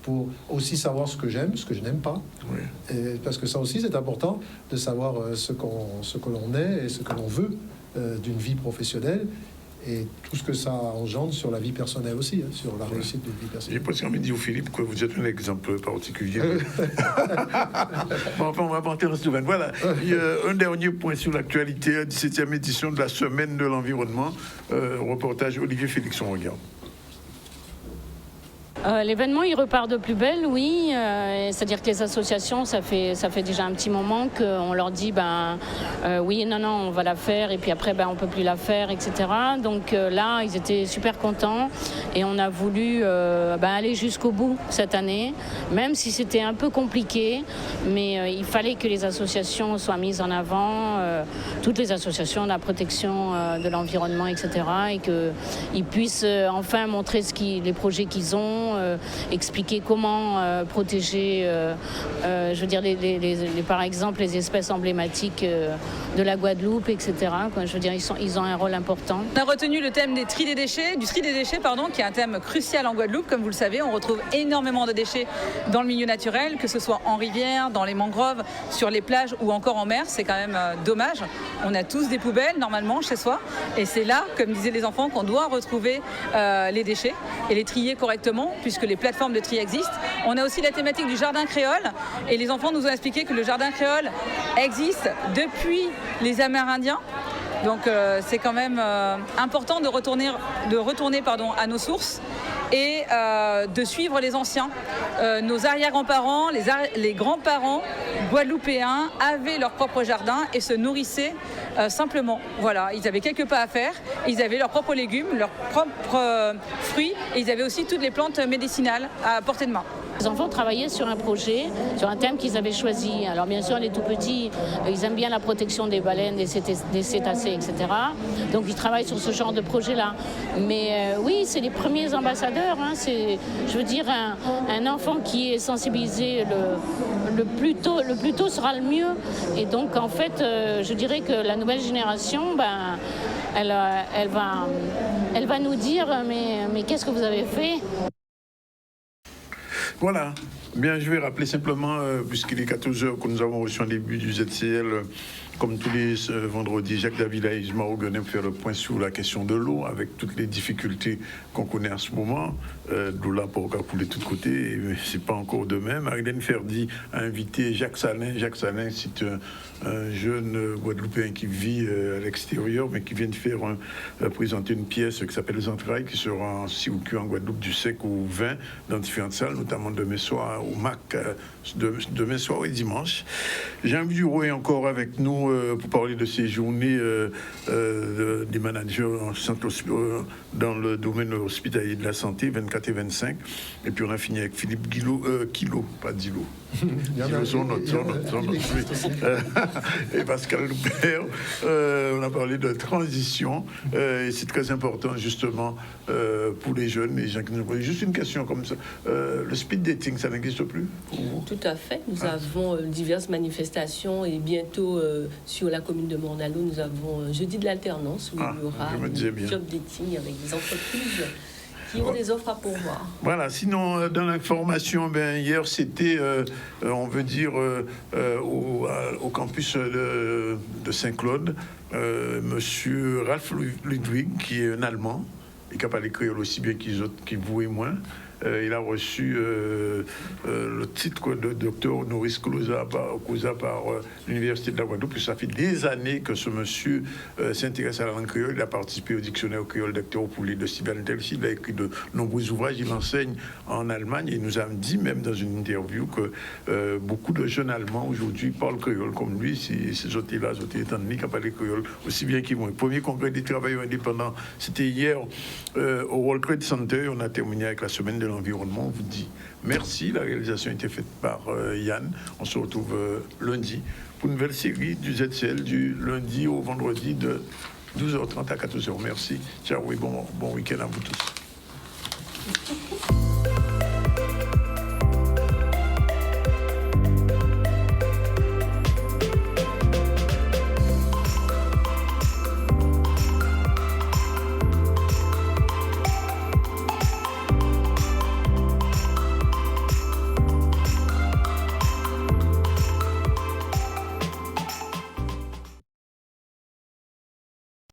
pour aussi savoir ce que j'aime, ce que je n'aime pas. Oui. Et parce que ça aussi, c'est important de savoir ce que l'on est et ce que l'on veut d'une vie professionnelle. Et tout ce que ça engendre sur la vie personnelle aussi, sur la réussite de vie personnelle. J'ai presque envie de dire, Philippe, que vous êtes un exemple particulier. Bon, enfin, on va partir en Slovénie. Voilà. Un dernier point sur l'actualité, 17e édition de la Semaine de l'Environnement. Reportage Olivier Félix, on regarde. L'événement, il repart de plus belle, oui. C'est-à-dire que les associations, ça fait déjà un petit moment qu'on leur dit, oui, non, on va la faire, et puis après, on peut plus la faire, etc. Donc là, ils étaient super contents, et on a voulu aller jusqu'au bout cette année, même si c'était un peu compliqué, mais il fallait que les associations soient mises en avant, toutes les associations de la protection de l'environnement, etc., et qu'ils puissent enfin montrer les projets qu'ils ont, expliquer comment protéger, je veux dire, par exemple, les espèces emblématiques de la Guadeloupe, etc. Je veux dire, ils ont un rôle important. On a retenu le thème du tri des déchets, qui est un thème crucial en Guadeloupe. Comme vous le savez, on retrouve énormément de déchets dans le milieu naturel, que ce soit en rivière, dans les mangroves, sur les plages ou encore en mer. C'est quand même dommage. On a tous des poubelles, normalement, chez soi. Et c'est là, comme disaient les enfants, qu'on doit retrouver les déchets et les trier correctement, puisque les plateformes de tri existent. On a aussi la thématique du jardin créole, et les enfants nous ont expliqué que le jardin créole existe depuis les Amérindiens. Donc c'est quand même important de retourner à nos sources et de suivre les anciens. Nos arrière-grands-parents, les grands-parents guadeloupéens avaient leur propre jardin et se nourrissaient simplement. Voilà, ils avaient quelques pas à faire, ils avaient leurs propres légumes, leurs propres fruits, et ils avaient aussi toutes les plantes médicinales à portée de main. Les enfants travaillaient sur un projet, sur un thème qu'ils avaient choisi. Alors bien sûr, les tout petits, ils aiment bien la protection des baleines, des cétacés, etc. Donc ils travaillent sur ce genre de projet-là. Mais oui, c'est les premiers ambassadeurs. C'est, je veux dire, un enfant qui est sensibilisé le plus tôt sera le mieux. Et donc en fait, je dirais que la nouvelle génération, elle va nous dire mais qu'est-ce que vous avez fait ? Voilà. Bien, je vais rappeler simplement, puisqu'il est 14h, que nous avons reçu en début du ZCL comme tous les vendredis, Jacques Davila et Isma Ogonem pour faire le point sur la question de l'eau, avec toutes les difficultés qu'on connaît en ce moment. De l'eau là pour couler de tous côtés, mais c'est pas encore de même. Marilène Ferdi a invité Jacques Salin. Jacques Salin, c'est un jeune Guadeloupéen qui vit à l'extérieur, mais qui vient de faire présenter une pièce qui s'appelle Les Entrailles, qui sera en circuit en Guadeloupe du sec au 20 dans différentes salles, notamment demain soir au MAC, demain soir et dimanche. Jean-Yves Duroy est encore avec nous pour parler de ces journées des managers dans le domaine hospitalier de la santé, 24 et 25. Et puis on a fini avec Philippe Kilo, pas Dilo. Et Pascal Loupert, on a parlé de transition et c'est très important justement pour les jeunes, les gens qui nous posent. Juste une question comme ça, le speed dating, ça n'existe plus pour vous? Tout à fait, nous avons diverses manifestations et bientôt sur la commune de Morne-à-l'Eau, nous avons jeudi de l'alternance où il y aura un job dating avec des entreprises qui ont des offres à pourvoir. Voilà, sinon, dans l'information, hier, c'était, on veut dire, au campus de Saint-Claude, monsieur Ralph Ludwig, qui est un Allemand, et qui a parlé créole aussi bien qui vous et moi. Il a reçu le titre de docteur honoris causa par l'Université de la Guadeloupe. Ça fait des années que ce monsieur s'intéresse à la langue créole. Il a participé au dictionnaire créole d'acteurs pour les de Sylvain Telsi. Il a écrit de nombreux ouvrages. Il enseigne en Allemagne. Et il nous a dit, même dans une interview, que beaucoup de jeunes Allemands aujourd'hui parlent créole comme lui. Ces autres-là, étant donné qui a parlé créole aussi bien qu'ils vont. Le premier congrès des travailleurs indépendants, c'était hier au World Trade Center. On a terminé avec la semaine de l'environnement. On vous dit merci. La réalisation a été faite par Yann. On se retrouve lundi pour une nouvelle série du ZCL du lundi au vendredi de 12h30 à 14h. Merci. Ciao et bon week-end à vous tous.